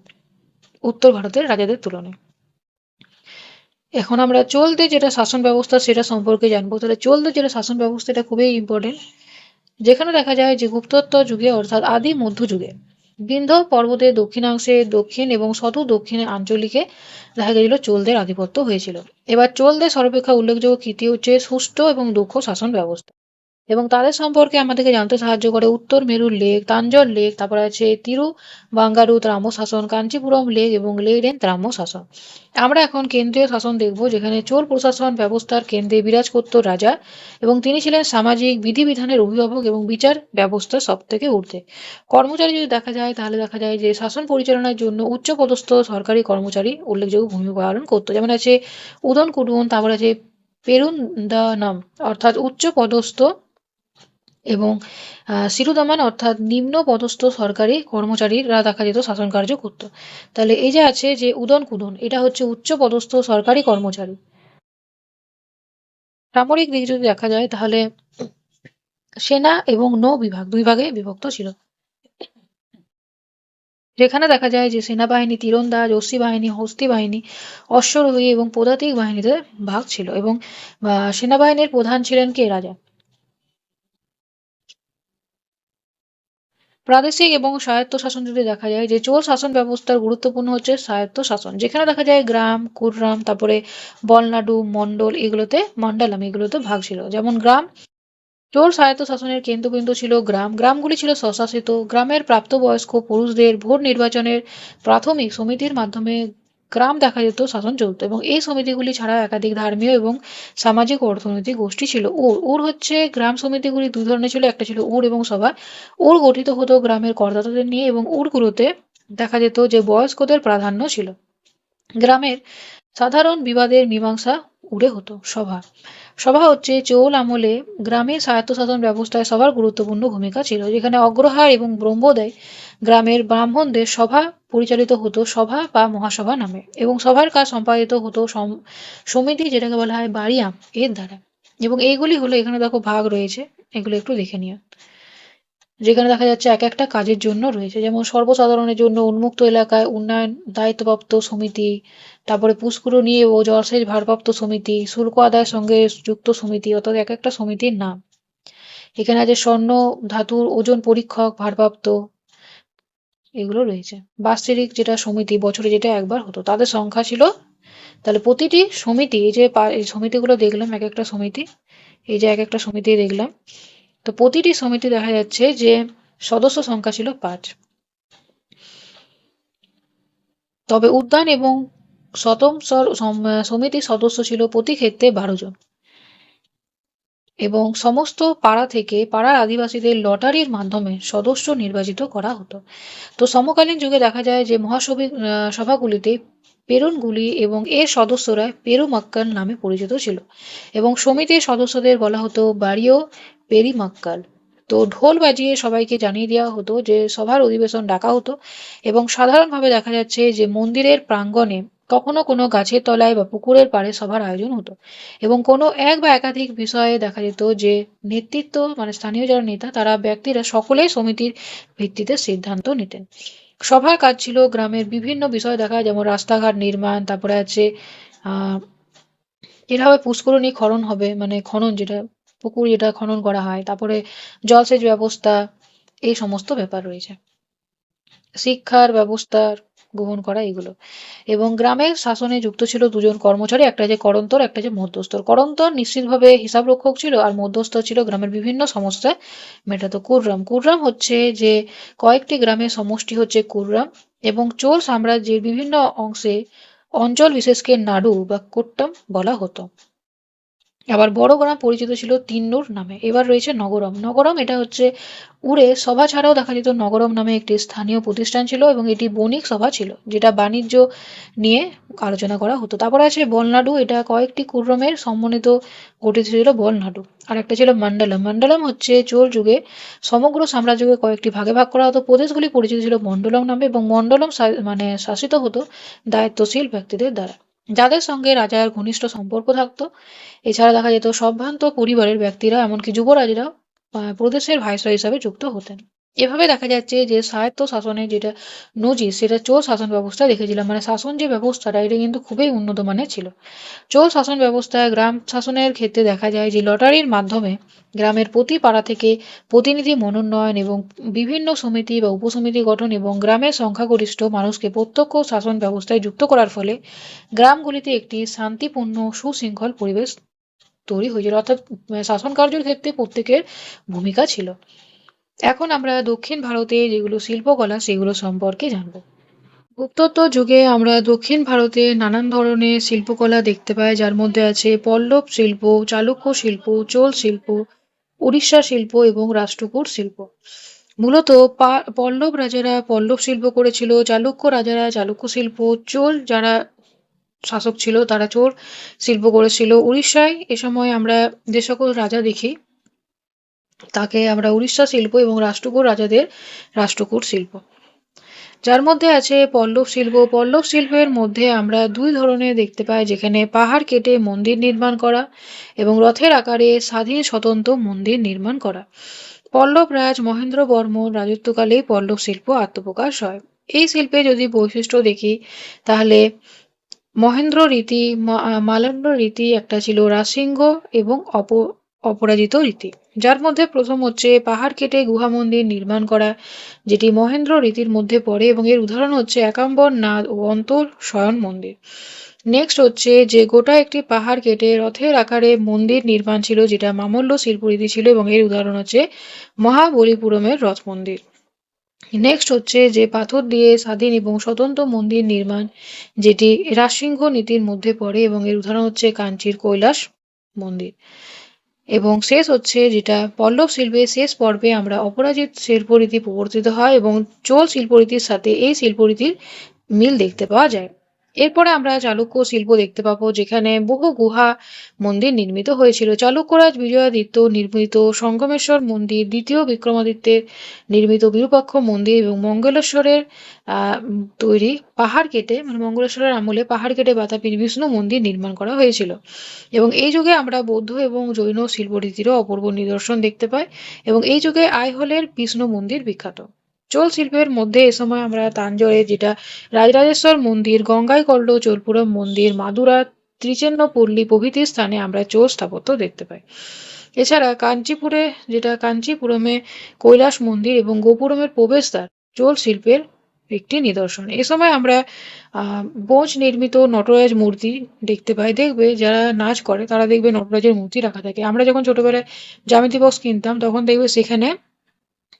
উত্তর ভারতের রাজাদের তুলনায়। এখন আমরা চোলদের যেটা শাসন ব্যবস্থা সেটা সম্পর্কে জানবো। তাহলে চোলদের যেটা শাসন ব্যবস্থা এটা খুবই ইম্পর্টেন্ট, যেখানে দেখা যায় যে গুপ্তোত্তর যুগে অর্থাৎ আদি মধ্যযুগে বিন্ধ্য পর্বতের দক্ষিণাংশে দক্ষিণ এবং শত দক্ষিণে আঞ্চলিকে দেখা গেছিল চোলদের আধিপত্য হয়েছিল। এবার চোলদের সর্বাপেক্ষা উল্লেখযোগ্য কীর্তি হচ্ছে সুষ্ঠু এবং দক্ষ শাসন ব্যবস্থা এবং তাদের সম্পর্কে আমাদেরকে জানতে সাহায্য করে উত্তর মেরুর লেক, তাঞ্জোর লেক, তারপরে আছে তিরুবাঙ্গারু ত্রাম্য শাসন, কাঞ্চিপুরম লেক এবং লেইডেন ত্রাম্য শাসন। আমরা এখন কেন্দ্রীয় শাসন দেখব, যেখানে চোল প্রশাসন ব্যবস্থার কেন্দ্রে বিরাজ করত রাজা এবং তিনি ছিলেন সামাজিক বিধিবিধানের অভিভাবক এবং বিচার ব্যবস্থা সব থেকে ঊর্ধ্বে। কর্মচারী যদি দেখা যায় তাহলে দেখা যায় যে শাসন পরিচালনার জন্য উচ্চপদস্থ সরকারি কর্মচারী উল্লেখযোগ্য ভূমিকা পালন করতো, যেমন আছে উদন কুডুন, তারপর আছে পেরুন্দানাম অর্থাৎ উচ্চ পদস্থ এবং শিরোদামান অর্থাৎ নিম্ন পদস্থ সরকারি কর্মচারীরা দেখা যেত শাসন কার্য করত। তাহলে এই যে আছে যে উদন কুদন, এটা হচ্ছে উচ্চ পদস্থ সরকারি কর্মচারী। সামরিক দিক যদি দেখা যায় তাহলে সেনা এবং নৌ বিভাগ দুই ভাগে বিভক্ত ছিল, যেখানে দেখা যায় যে সেনাবাহিনী তীরন্দাজ, অশ্বিনী বাহিনী, হস্তি বাহিনী, অশ্বারোহী এবং পদাতিক বাহিনীতে ভাগ ছিল এবং সেনাবাহিনীর প্রধান ছিলেন কে? রাজা। প্রাদেশিক এবং স্বায়ত্তশাসন যদি দেখা যায় যে চোল শাসন ব্যবস্থার গুরুত্বপূর্ণ হচ্ছে স্বায়ত্তশাসন, যেখানে দেখা যায় গ্রাম, কুররাম, তারপরে বলনাডু, মন্ডল, এগুলোতে মন্ডালাম এগুলোতে ভাগ ছিল। যেমন গ্রাম, চোল স্বায়ত্তশাসনের কেন্দ্রবিন্দু ছিল গ্রাম, গ্রামগুলি ছিল স্বশাসিত। গ্রামের প্রাপ্তবয়স্ক পুরুষদের ভোট নির্বাচনের প্রাথমিক সমিতির মাধ্যমে গ্রাম দেখা যেত শাসন চলত এবং এই সমিতিগুলি ছাড়া একাধিক ধর্মীয় এবং সামাজিক ও অর্থনৈতিক গোষ্ঠী ছিল। উর হচ্ছে গ্রাম সমিতিগুলি দুই ধরনের ছিল, একটা ছিল উর এবং সভা। উর গঠিত হতো গ্রামের করদাতাদের নিয়ে এবং উরগুলোতে দেখা যেত যে বয়স্কদের প্রাধান্য ছিল। গ্রামের সাধারণ বিবাদের মীমাংসা উড়ে হতো। সভা, সভা হচ্ছে চোল আমলে গ্রামের স্বায়ত্তশাসন ব্যবস্থায় সবার গুরুত্বপূর্ণ ভূমিকা ছিল, যেখানে অগ্রহার এবং ব্রহ্মোদয় গ্রামের ব্রাহ্মণদের সভা পরিচালিত হতো সভা বা মহাসভা নামে এবং সভার কাজ সম্পাদিত হতো সমিতি, যেটাকে বলা হয় বাড়িয়াম, এর দ্বারা। এবং এইগুলি হলো, এখানে দেখো ভাগ রয়েছে, এগুলো একটু দেখে নিও, যেখানে দেখা যাচ্ছে এক একটা কাজের জন্য রয়েছে, যেমন সর্বসাধারণের জন্য উন্মুক্ত এলাকায় উন্নয়ন দায়িত্বপ্রাপ্ত সমিতি, তারপরে পুষ্করণী ও জলসেচ ভারপ্রাপ্ত সমিতি, শুল্ক আদায়ের সঙ্গে যুক্ত সমিতি, অর্থাৎ এক একটা সমিতির নাম। এখানে আছে স্বর্ণ ধাতুর ওজন পরীক্ষক ভারপ্রাপ্ত, এগুলো রয়েছে। বাৎসরিক যেটা সমিতি, বছরে যেটা একবার হতো, তাদের সংখ্যা ছিল। তাহলে প্রতিটি সমিতি, এই যে এই সমিতিগুলো দেখলাম, এক একটা সমিতি, এই যে এক একটা সমিতি দেখলাম, তো প্রতিটি সমিতি দেখা যাচ্ছে যে সদস্য সংখ্যা ছিল 5। তবে উদ্যান এবং সমিতির সদস্য ছিল প্রতি ক্ষেত্রে 12 জন এবং সমস্ত পাড়া থেকে পাড়ার আদিবাসীদের লটারির মাধ্যমে সদস্য নির্বাচিত করা হতো। তো সমকালীন যুগে দেখা যায় যে সভাগুলিতে পেরুনগুলি এবং এর সদস্যরা পেরুমাক্কাল নামে পরিচিত ছিল এবং সমিতির সদস্যদের বলা হতো বাড়িও পেরিমাক্কাল। তো ঢোল বাজিয়ে সবাইকে জানিয়ে দেওয়া হতো যে সভার অধিবেশন ডাকা হতো এবং সাধারণভাবে দেখা যাচ্ছে যে মন্দিরের প্রাঙ্গণে কখনো কোনো গাছের তলায় বা পুকুরের পাড়ে সভার আয়োজন হতো এবং কোনো এক বা একাধিক বিষয়ে দেখা যেত যে নেতৃত্ব মানে স্থানীয় যারা নেতা তারা ব্যক্তিরা সকলেই সমিতির ভিত্তিতে সিদ্ধান্ত নিতেন। সভার কাজ ছিল গ্রামের বিভিন্ন বিষয় দেখা, যেমন রাস্তাঘাট নির্মাণ, তারপরে আছে কিভাবে পুষ্করণী খনন হবে, মানে খনন যেটা পুকুর যেটা খনন করা হয়, তারপরে জলসেচ ব্যবস্থা, এই সমস্ত ব্যাপার রয়েছে। শিক্ষার ব্যবস্থা গ্রহণ করা এগুলো। এবং গ্রামের শাসনে যুক্ত ছিল দুজন কর্মচারী, একটা যে করন্তর, একটা যে মধ্যস্থর। করন্তর নিশ্চিতভাবে হিসাবরক্ষক ছিল, আর মধ্যস্থ ছিল গ্রামের বিভিন্ন সমস্যা মেটাতো। কুররাম, কুররাম হচ্ছে যে কয়েকটি গ্রামের সমষ্টি হচ্ছে কুররাম, এবং চোল সাম্রাজ্যের বিভিন্ন অংশে অঞ্চল বিশেষকে নাড়ু বা কোট্টাম বলা হতো। আবার বড় গ্রাম পরিচিত ছিল তিন্নুর নামে। এবার রয়েছে নগরম। নগরম এটা হচ্ছে উড়ে সভা ছাড়াও দেখা যেত নগরম নামে একটি স্থানীয় প্রতিষ্ঠান ছিল, এবং এটি বণিক সভা ছিল যেটা বাণিজ্য নিয়ে আলোচনা করা হতো। তারপরে আছে বলনাডু, এটা কয়েকটি কুর্রমের সমন্বিত গঠিত ছিল বলনাডু। আর একটা ছিল মন্ডলম। মন্ডলম হচ্ছে চোল যুগে সমগ্র সাম্রাজ্যকে কয়েকটি ভাগে ভাগ করা হতো। প্রদেশগুলি পরিচিত ছিল মন্ডলম নামে, এবং মন্ডলম মানে শাসিত হতো দায়িত্বশীল ব্যক্তিদের দ্বারা, যাদের সঙ্গে রাজার ঘনিষ্ঠ সম্পর্ক থাকতো। এছাড়া দেখা যেত সম্ভ্রান্ত পরিবারের ব্যক্তিরা, এমনকি যুবরাজরাও প্রদেশের ভাইসরয় হিসাবে যুক্ত হতেন। এভাবে দেখা যাচ্ছে যে স্বায়ত্ত শাসনের যেটা নজির, সেটা চোল শাসন ব্যবস্থা দেখেছিলাম। মানে শাসন যে ব্যবস্থাটা, এটা কিন্তু খুবই উন্নত মানের ছিল। চোল শাসন ব্যবস্থায় গ্রাম শাসনের ক্ষেত্রে দেখা যায় যে লটারির মাধ্যমে গ্রামের প্রতি পাড়া থেকে প্রতিনিধি মনোনয়ন এবং বিভিন্ন সমিতি বা উপসমিতি গঠন এবং গ্রামের সংখ্যাগরিষ্ঠ মানুষকে প্রত্যক্ষ শাসন ব্যবস্থায় যুক্ত করার ফলে গ্রামগুলিতে একটি শান্তিপূর্ণ সুশৃঙ্খল পরিবেশ তৈরি হয়েছিল। অর্থাৎ শাসন কার্যের ক্ষেত্রে প্রত্যেকের ভূমিকা ছিল। এখন আমরা দক্ষিণ ভারতে যেগুলো শিল্পকলা সেগুলো সম্পর্কে জানবো। গুপ্তোত্তর যুগে আমরা দক্ষিণ ভারতে নানান ধরনের শিল্পকলা দেখতে পাই, যার মধ্যে আছে পল্লব শিল্প, চালুক্য শিল্প, চোল শিল্প, উড়িষ্যা শিল্প এবং রাষ্ট্রকূট শিল্প। মূলত পল্লব রাজারা পল্লব শিল্প করেছিল, চালুক্য রাজারা চালুক্য শিল্প, চোল যারা শাসক ছিল তারা চোল শিল্প করেছিল। উড়িষ্যায় এ সময় আমরা যে সকল রাজা দেখি তাকে আমরা উড়িষ্যা শিল্প এবং রাষ্ট্রকূট রাজাদের রাষ্ট্রকূট শিল্প। যার মধ্যে আছে পল্লব শিল্প। পল্লব শিল্পের মধ্যে আমরা দুই ধরনের দেখতে পাই, যেখানে পাহাড় কেটে মন্দির নির্মাণ করা এবং রথের আকারে স্বাধীন স্বতন্ত্র মন্দির নির্মাণ করা। পল্লব রাজ মহেন্দ্র বর্মন রাজত্বকালেই পল্লব শিল্প আত্মপ্রকাশ হয়। এই শিল্পে যদি বৈশিষ্ট্য দেখি, তাহলে মহেন্দ্র রীতি, মালান্ড রীতি একটা ছিল, রাজসিংহ এবং অপরাজিত রীতি। যার মধ্যে প্রথম হচ্ছে পাহাড় কেটে গুহা মন্দির নির্মাণ করা, যেটি মহেন্দ্র রীতির মধ্যে পড়ে, এবং এর উদাহরণ হচ্ছে একাম্বর নাদ ও অন্তর শয়ন মন্দির। নেক্সট হচ্ছে যে গোটা একটি পাহাড় কেটে রথের আকারে মন্দির নির্মাণ ছিল, যেটা মামল্য শিল্পরীতি ছিল, এবং এর উদাহরণ হচ্ছে মহাবলীপুরমের রথ মন্দির। নেক্সট হচ্ছে যে পাথর দিয়ে স্বাধীন এবং স্বতন্ত্র মন্দির নির্মাণ, যেটি রাজসিংহ নীতির মধ্যে পড়ে, এবং এর উদাহরণ হচ্ছে কাঞ্চির কৈলাস মন্দির। এবং শেষ হচ্ছে যেটা পল্লব শিল্পের শেষ পর্বে আমরা অপরাজিত শিল্পরীতি প্রবর্তিত হয়, এবং চোল শিল্পরীতির সাথে এই শিল্পরীতির মিল দেখতে পাওয়া যায়। এরপরে আমরা চালুক্য শিল্প দেখতে পাবো, যেখানে বহু গুহা মন্দির নির্মিত হয়েছিল। চালুক্যরাজ বিজয়াদিত্য নির্মিত সঙ্গমেশ্বর মন্দির, দ্বিতীয় বিক্রমাদিত্যের নির্মিত বিরূপাক্ষ মন্দির, এবং মঙ্গলেশ্বরের তৈরি পাহাড় কেটে, মানে মঙ্গলেশ্বরের আমলে পাহাড় কেটে বাতাপি বিষ্ণু মন্দির নির্মাণ করা হয়েছিল। এবং এই যুগে আমরা বৌদ্ধ এবং জৈন শিল্পরীতিরও অপূর্ব নিদর্শন দেখতে পাই, এবং এই যুগে আইহোলের বিষ্ণু মন্দির বিখ্যাত। চোল শিল্পের মধ্যে এ সময় আমরা তাঞ্জোরে যেটা রাজরাজেশ্বর মন্দির, গঙ্গাইকোল্ড চোলপুরম মন্দির, মাদুরা, ত্রিচেন্নপল্লী প্রভৃতি স্থানে আমরা চোল স্থাপত্য দেখতে পাই। এছাড়া কাঞ্চিপুরে যেটা কাঞ্চিপুরমে কৈলাস মন্দির এবং গোপুরমের প্রবেশদ্বার চোল শিল্পের একটি নিদর্শন। এ সময় আমরা ব্রোঞ্জ নির্মিত নটরাজ মূর্তি দেখতে পাই। দেখবে যারা নাচ করে তারা দেখবে নটরাজের মূর্তি রাখা থাকে। আমরা যখন ছোটবেলায় জ্যামিতি বক্স কিনতাম তখন দেখবে সেখানে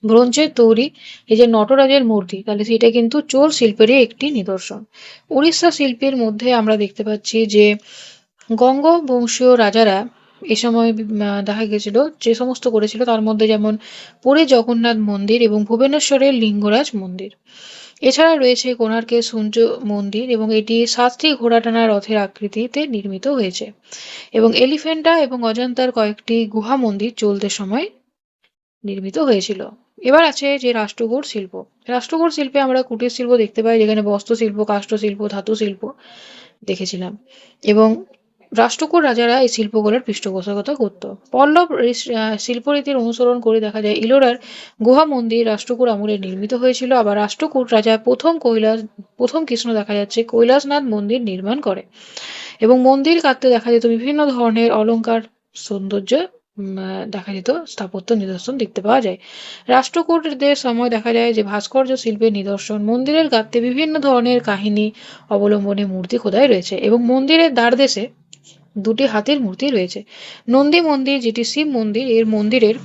ব্রোঞ্জের তৈরি এই যে নটরাজের মূর্তি, তাহলে সেটা কিন্তু চোল শিল্পেরই একটি নিদর্শন। উড়িষ্যা শিল্পের মধ্যে আমরা দেখতে পাচ্ছি যে গঙ্গ বংশীয় রাজারা এ সময় দেখা গেছিল যে সমস্ত করেছিল, তার মধ্যে যেমন পুরী জগন্নাথ মন্দির এবং ভুবনেশ্বরের লিঙ্গরাজ মন্দির। এছাড়া রয়েছে কোণার্কের সূর্য মন্দির, এবং এটি 7টি ঘোড়া টানা রথের আকৃতিতে নির্মিত হয়েছে। এবং এলিফ্যান্টা এবং অজন্তার কয়েকটি গুহা মন্দির চলতে সময় নির্মিত হয়েছিল। এবার আছে যে রাষ্ট্রকূট শিল্প। রাষ্ট্রকূট শিল্পে আমরা কুটির শিল্প দেখতে পাই, যেখানে বস্ত্র শিল্প, কাষ্ঠ শিল্প, ধাতু শিল্প দেখেছিলাম, এবং রাষ্ট্রকূট রাজারা এই শিল্পগুলোর পৃষ্ঠপোষকতা করত। পল্লব শিল্পরীতির অনুসরণ করে দেখা যায় ইলোরার গুহা মন্দির রাষ্ট্রকূট আমলে নির্মিত হয়েছিল। আবার রাষ্ট্রকূট রাজা প্রথম কৃষ্ণ দেখা যাচ্ছে কৈলাসনাথ মন্দির নির্মাণ করে, এবং মন্দির কাটতে দেখা যেত বিভিন্ন ধরনের অলংকার সৌন্দর্য দেখা যেত স্থাপত্য নিদর্শন দেখতে পাওয়া যায়। রাষ্ট্রকূটদের সময় দেখা যায় যে ভাস্কর্য শিল্পের নিদর্শন, মন্দিরের গাত্রে বিভিন্ন ধরনের কাহিনী অবলম্বনে মূর্তি খোদাই রয়েছে এবং মন্দিরের দ্বারদেশে দুটি হাতির মূর্তি রয়েছে। নন্দী মন্দির, যেটি শিব মন্দির, এর মন্দিরের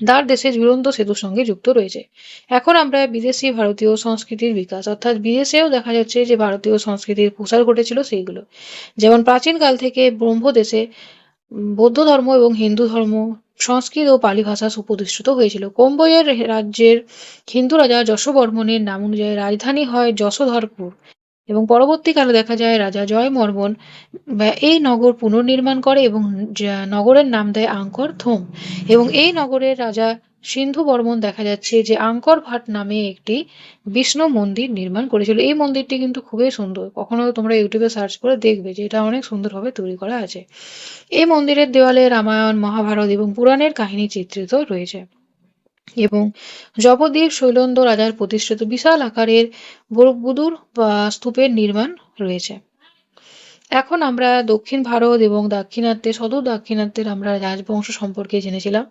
দ্বারদেশে ঝুলন্ত সেতুর সঙ্গে যুক্ত রয়েছে। এখন আমরা বিদেশি ভারতীয় সংস্কৃতির বিকাশ, অর্থাৎ বিদেশেও দেখা যাচ্ছে যে ভারতীয় সংস্কৃতির প্রসার ঘটেছিল সেইগুলো। যেমন প্রাচীনকাল থেকে ব্রহ্মদেশে বৌদ্ধ ধর্ম এবং হিন্দু ধর্ম, সংস্কৃত ও পালি ভাষা সুপ্রতিষ্ঠিত হয়েছিল। কোম্বোজের রাজ্যের হিন্দু রাজা যশোবর্মনের নাম অনুযায়ী রাজধানী হয় যশোধরপুর এবং পরবর্তীকালে দেখা যায় রাজা জয়বর্মন এই নগর পুনর্নির্মাণ করে এবং নগরের নাম দেয় আঙ্কর থোম। এবং এই নগরের রাজা সিন্ধু বর্মন দেখা যাচ্ছে যে আঙ্কর ভাট নামে একটি বিষ্ণু মন্দির নির্মাণ করেছিল। এই মন্দিরটি কিন্তু খুবই সুন্দর, কখনো তোমরা ইউটিউবে সার্চ করে দেখবে যে এটা অনেক সুন্দরভাবে তৈরি করা আছে। এই মন্দিরের দেওয়ালে রামায়ণ, মহাভারত এবং পুরাণের কাহিনী চিত্রিত রয়েছে এবং জবদ্বীপ শৈলন্দ রাজার প্রতিষ্ঠিত বিশাল আকারের বরবুদুর বা স্তূপের নির্মাণ রয়েছে। এখন আমরা দক্ষিণ ভারত এবং দাক্ষিণাত্যে, সদূর দাক্ষিণাত্যের আমরা রাজবংশ সম্পর্কে জেনেছিলাম।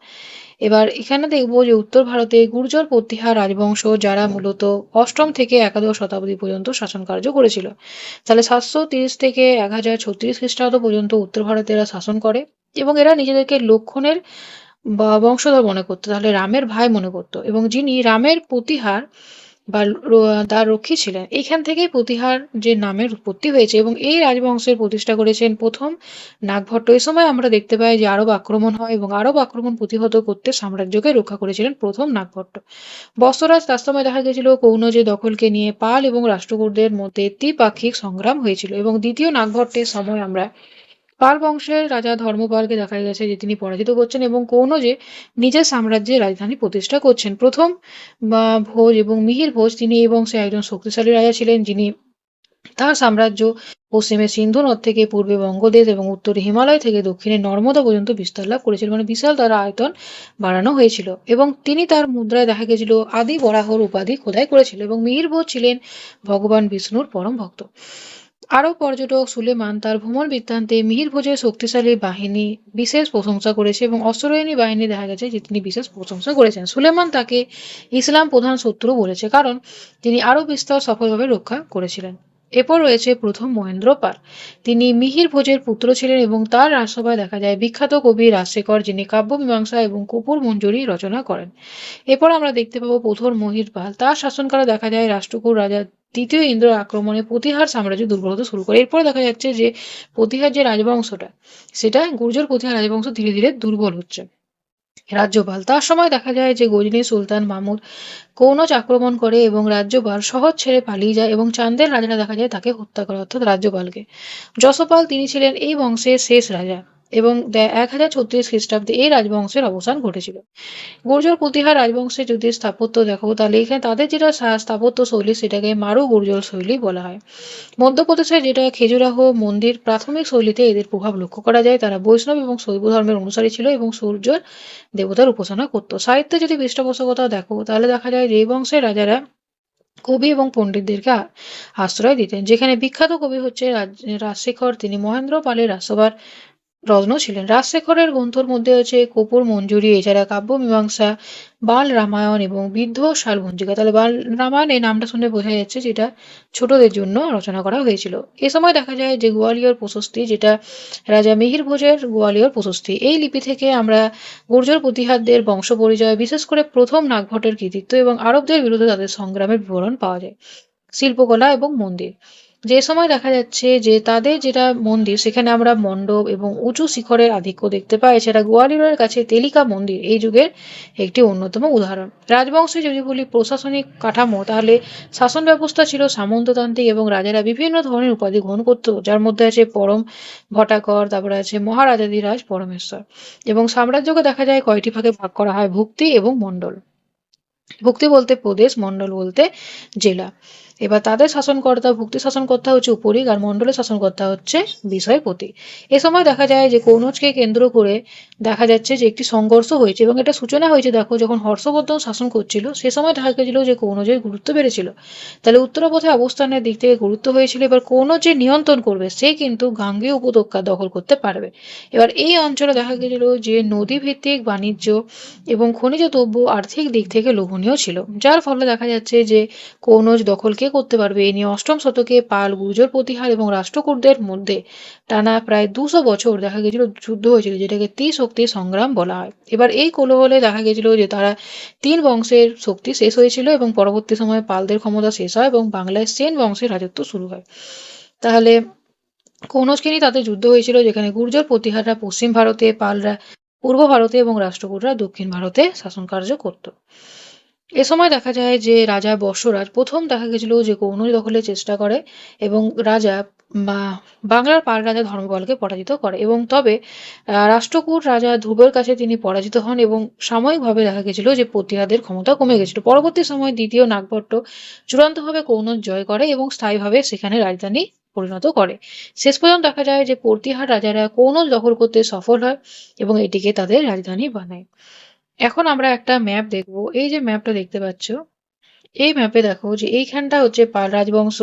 এবার এখানে দেখব যে উত্তর ভারতে গুর্জর প্রতিহার রাজবংশ, যারা মূলত অষ্টম থেকে একাদশ শতাব্দী পর্যন্ত শাসন কার্য করেছিল। তাহলে 730 থেকে 1036 খ্রিস্টাব্দ পর্যন্ত উত্তর ভারতে এরা শাসন করে এবং এরা নিজেদেরকে লক্ষণের বা বংশধর মনে করতো, তাহলে রামের ভাই মনে করতো এবং যিনি রামের প্রতিহার বা তার রক্ষী ছিলেন। এইখান থেকেই প্রতিহার যে নামের উৎপত্তি হয়েছে এবং এই রাজবংশের প্রতিষ্ঠা করেছেন প্রথম নাগভট্ট। এই সময় আমরা দেখতে পাই যে আরব আক্রমণ হয় এবং আরব আক্রমণ প্রতিহত করতে সাম্রাজ্যকে রক্ষা করেছিলেন প্রথম নাগভট্ট। বস্ত্ররাজ তার সময় দেখা গেছিল কৌনজের দখলকে নিয়ে পাল এবং রাষ্ট্রকূটদের মধ্যে দ্বিপাক্ষিক সংগ্রাম হয়েছিল এবং দ্বিতীয় নাগভট্টের সময় আমরা পাল বংশের রাজা ধর্মপালকে দেখা গেছে যে তিনি পরাজিত করছেন এবং কৌনজে নিজের সাম্রাজ্যের রাজধানী প্রতিষ্ঠা করছেন। প্রথম ভোজ এবং মিহির ভোজ, তিনি এই বংশে একজন শক্তিশালী রাজা ছিলেন, যিনি তার সাম্রাজ্য পশ্চিমে সিন্ধু নদ থেকে পূর্বে বঙ্গদেশ এবং উত্তরে হিমালয় থেকে দক্ষিণে নর্মদা পর্যন্ত বিস্তার লাভ করেছিল। মানে বিশাল তার আয়তন বাড়ানো হয়েছিল এবং তিনি তার মুদ্রায় দেখা গেছিল আদি বরাহর উপাধি খোদাই করেছিল এবং মিহির ভোজ ছিলেন ভগবান বিষ্ণুর পরম ভক্ত। আরব পর্যটক সুলেমান তার ভ্রমণ বৃত্তান্তে মিহির ভোজের শক্তিশালী বাহিনী বিশেষ প্রশংসা করেছে এবং অশ্বারোহী বাহিনী দেখা গেছে যে তিনি বিশেষ প্রশংসা করেছেন। সুলেমান তাকে ইসলাম প্রধান শত্রু বলেছে কারণ তিনি আরব বিস্তার সফলভাবে রক্ষা করেছিলেন। এরপর রয়েছে প্রথম মহেন্দ্র পাল। তিনি মিহির ভোজের পুত্র ছিলেন এবং তার রাজসভায় দেখা যায় বিখ্যাত কবি রাজশেখর, যিনি কাব্যমীমাংসা এবং কপুর মঞ্জুরি রচনা করেন। এরপর আমরা দেখতে পাবো প্রথম মহির পাল। তার শাসনকালে দেখা যায় রাষ্ট্রকূট রাজা দ্বিতীয় ইন্দ্র আক্রমণে প্রতিহার সাম্রাজ্য দুর্বল হতে শুরু করে। এরপর দেখা যাচ্ছে যে প্রতিহার যে রাজবংশটা, সেটা গুর্জর প্রতিহার রাজবংশ ধীরে ধীরে দুর্বল হচ্ছে। রাজ্যপাল, তার সময় দেখা যায় যে গজনী সুলতান মাহমুদ কৌনজ আক্রমণ করে এবং রাজ্যপাল শহর ছেড়ে পালিয়ে যায় এবং চান্দের রাজারা দেখা যায় তাকে হত্যা করে, অর্থাৎ রাজ্যপালকে। যশপাল, তিনি ছিলেন এই বংশের শেষ রাজা এবং 1036 খ্রিস্টাব্দে এই রাজবংশের অবসান ঘটেছিল। গুর্জর প্রতিহার রাজবংশের যদি স্থাপত্য দেখো তাহলে এখানে তাদের যেটা স্থাপত্য শৈলী সেটাকে মারু গুর্জর শৈলী বলা হয়। মধ্যপ্রদেশে যেটা খেজুরাহ মন্দির, প্রাথমিক শৈলীতে এদের প্রভাব লক্ষ্য করা যায়। তারা বৈষ্ণব এবং শৈব ধর্মের অনুসারী ছিল এবং সূর্যের দেবতার উপাসনা করত। সাহিত্যে যদি পৃষ্ঠপোষকতা দেখো তাহলে দেখা যায় যে এই বংশের রাজারা কবি এবং পণ্ডিতদেরকে আশ্রয় দিতেন, যেখানে বিখ্যাত কবি হচ্ছে রাজশেখর। তিনি মহেন্দ্র পালের রাজসভার রত্ন ছিলেন। রাজশেখরের গ্রন্থর মধ্যে আছে কপুর মঞ্জুরি, এছাড়া কাব্যমীমাংসা, বাল রামায়ণ এবং বৃদ্ধ শালভঞ্জিকা। তাহলে বাল রামায়ণ এই নামটা শুনে বোঝা যাচ্ছে যেটা ছোটদের জন্য রচনা করা হয়েছিল। এ সময় দেখা যায় যে গোয়ালিয়র প্রশস্তি, যেটা রাজা মিহির ভোজের গোয়ালিয়র প্রশস্তি, এই লিপি থেকে আমরা গুর্জর প্রতিহারদের বংশ পরিচয়, বিশেষ করে প্রথম নাগভট্টের কৃতিত্ব এবং আরবদের বিরুদ্ধে তাদের সংগ্রামের বিবরণ পাওয়া যায়। শিল্পকলা এবং মন্দির, যে সময় দেখা যাচ্ছে যে তাদের যেটা মন্দির, সেখানে আমরা মণ্ডপ এবং উঁচু শিখরের আধিক্য দেখতে পাই। এছাড়া গোয়ালিয়রের কাছে তেলিকা মন্দির এই যুগের একটি অন্যতম উদাহরণ। রাজবংশে যদি বলি প্রশাসনিক কাঠামো, তাহলে শাসন ব্যবস্থা ছিল সামন্ততান্ত্রিক এবং রাজারা বিভিন্ন ধরনের উপাধি গ্রহণ করত, যার মধ্যে আছে পরম ভট্টাকর, তারপরে আছে মহারাজাধিরাজ পরমেশ্বর। এবং সাম্রাজ্যকে দেখা যায় কয়টি ভাগে ভাগ করা হয়, ভুক্তি এবং মণ্ডল। ভুক্তি বলতে প্রদেশ, মণ্ডল বলতে জেলা। এবার তাদের শাসনকর্তা ভুক্তি শাসনকর্তা হচ্ছে উপরিক আর মণ্ডলের শাসনকর্তা হচ্ছে বিষয়পতি। এ সময় দেখা যায় যে কনৌজকে কেন্দ্র করে দেখা যাচ্ছে যে একটি সংঘর্ষ হয়েছে এবং এটা সূচনা হয়েছে দেখো যখন হর্ষবর্ধন শাসন করছিল সে সময় দেখা গেছিল যে কনৌজের গুরুত্ব বেড়েছিল। তাহলে উত্তরাপথে অবস্থানের দিক থেকে গুরুত্ব হয়েছিল। এবার কনৌজ যে নিয়ন্ত্রণ করবে সে কিন্তু গাঙ্গেয় উপত্যকা দখল করতে পারবে। এবার এই অঞ্চলে দেখা গেছিল যে নদী ভিত্তিক বাণিজ্য এবং খনিজ দ্রব্য আর্থিক দিক থেকে লোভনীয় ছিল, যার ফলে দেখা যাচ্ছে যে কনৌজ দখল কে করতে পারবে এই নিয়ে অষ্টম শতকে পাল, গুর্জর প্রতিহার এবং রাষ্ট্রকূটদের মধ্যে টানা প্রায় 200 বছর দেখা গেছিল যুদ্ধ হয়েছিল, যেটাকে ত্রিশক্তি সংগ্রাম বলা হয়। এবার এই কোলাহলে দেখা গেছিল যে তারা 3 বংশের শক্তি শেষ হয়েছিল এবং পরবর্তী সময়ে পালদের ক্ষমতা শেষ হয় এবং বাংলায় সেন বংশের রাজত্ব শুরু হয়। তাহলে কনৌজকে নিয়ে তাদের যুদ্ধ হয়েছিল, যেখানে গুর্জর প্রতিহাররা পশ্চিম ভারতে, পালরা পূর্ব ভারতে এবং রাষ্ট্রকূটরা দক্ষিণ ভারতে শাসন কার্য করত। এ সময় দেখা যায় যে রাজা বর্ষরাজ প্রথম দেখা গেছিল যে কনৌজ দখলের চেষ্টা করে এবং রাজা বা বাংলার পাল রাজা ধর্মপালকে পরাজিত করে এবং তবে রাষ্ট্রকূট রাজা ধ্রুবের কাছে তিনি পরাজিত হন এবং সাময়িকভাবে দেখা গেছিল যে প্রতিহারদের ক্ষমতা কমে গেছিল। পরবর্তী সময় দ্বিতীয় নাগভট্ট চূড়ান্তভাবে কনৌজ জয় করে এবং স্থায়ীভাবে সেখানে রাজধানী পরিণত করে। শেষ পর্যন্ত দেখা যায় যে প্রতিহার রাজারা কনৌজ দখল করতে সফল হয় এবং এটিকে তাদের রাজধানী বানায়। এখন আমরা একটা ম্যাপ দেখব। এই যে ম্যাপটা দেখতে পাচ্ছ, এই ম্যাপে দেখো যে এইখানটা হচ্ছে পাল রাজবংশ,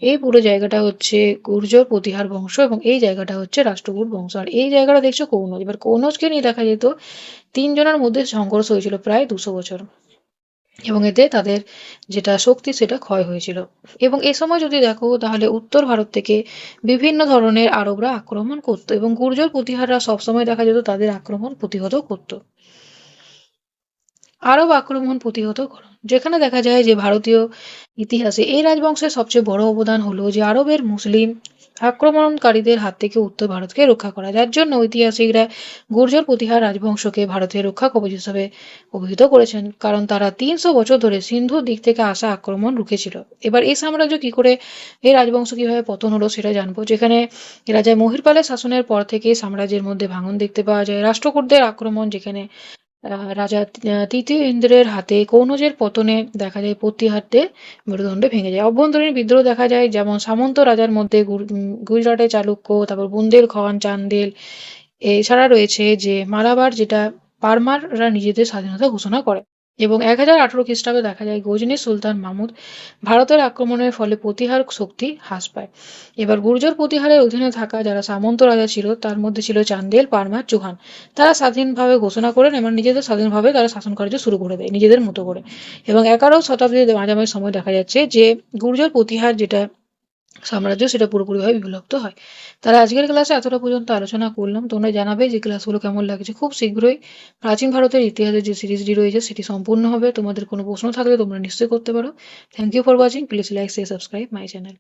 এই পুরো জায়গাটা হচ্ছে গুর্জর প্রতিহার বংশ এবং এই জায়গাটা হচ্ছে রাষ্ট্রকূট বংশ, আর এই জায়গাটা দেখছো কনৌজ। এবার কনৌজকে নিয়ে দেখা যেত 3 জনের মধ্যে সংঘর্ষ হয়েছিল প্রায় 200 বছর এবং এতে তাদের যেটা শক্তি সেটা ক্ষয় হয়েছিল। এবং এ সময় যদি দেখো তাহলে উত্তর ভারত থেকে বিভিন্ন ধরনের আরবরা আক্রমণ করতো এবং গুর্জর প্রতিহাররা সবসময় দেখা যেত তাদের আক্রমণ প্রতিহত করতো। আরব আক্রমণ প্রতিহত করা, যেখানে দেখা যায় যে ভারতীয় ইতিহাসে এই রাজবংশের সবচেয়ে বড় অবদান হলো যে আরবের মুসলিম আক্রমণকারীদের হাত থেকে উত্তর ভারতকে রক্ষা করা, যার জন্য ঐতিহাসিকরা গুর্জর প্রতিহার রাজবংশকে ভারতের রক্ষা কবচ হিসেবে অভিহিত করেছেন, কারণ তারা 300 বছর ধরে সিন্ধুর দিক থেকে আসা আক্রমণ রুখেছিল। এবার এই সাম্রাজ্য কি করে, এই রাজবংশ কিভাবে পতন হলো সেটা জানবো। যেখানে রাজা মহিপালের শাসনের পর থেকে সাম্রাজ্যের মধ্যে ভাঙন দেখতে পাওয়া যায়। রাষ্ট্রকূটদের আক্রমণ, যেখানে রাজা তৃতীয় ইন্দ্রের হাতে কনৌজের পতনে দেখা যায় প্রতিহারদের মেরুদণ্ড ভেঙে যায়। অভ্যন্তরীণ বিদ্রোহ দেখা যায়, যেমন সামন্ত রাজার মধ্যে গুজরাটে চালুক্য, তারপর বুন্দেলখণ্ড, চান্দেল। এছাড়া রয়েছে যে মালাবার, যেটা পারমাররা নিজেদের স্বাধীনতা ঘোষণা করে। এবং 1018 খ্রিস্টাব্দে দেখা যায় গজনী সুলতান মাহমুদ ভারতের আক্রমণের ফলে প্রতিহার শক্তি হ্রাস পায়। এবার গুর্জর প্রতিহারের অধীনে থাকা যারা সামন্ত রাজা ছিল তার মধ্যে ছিল চান্দেল, পারমার, চৌহান। তারা স্বাধীনভাবে ঘোষণা করেন এবং নিজেদের স্বাধীনভাবে তারা শাসন কার্য শুরু করে দেয় নিজেদের মতো করে। এবং 11 শতাব্দীর মাঝামাঝি সময় দেখা যাচ্ছে যে গুর্জর প্রতিহার যেটা সাম্রাজ্য সেটা পুরোপুরিভাবে বিভক্ত হয়। তাহলে আজকের ক্লাসে এতটা পর্যন্ত আলোচনা করলাম। তোমরা জানাবে যে ক্লাসগুলো কেমন লাগছে। খুব শীঘ্রই প্রাচীন ভারতের ইতিহাসের যে সিরিজটি রয়েছে সেটি সম্পূর্ণ হবে। তোমাদের কোনো প্রশ্ন থাকলে তোমরা নিশ্চয়ই করতে পারো। Thank you for watching. Please like, share, subscribe my channel.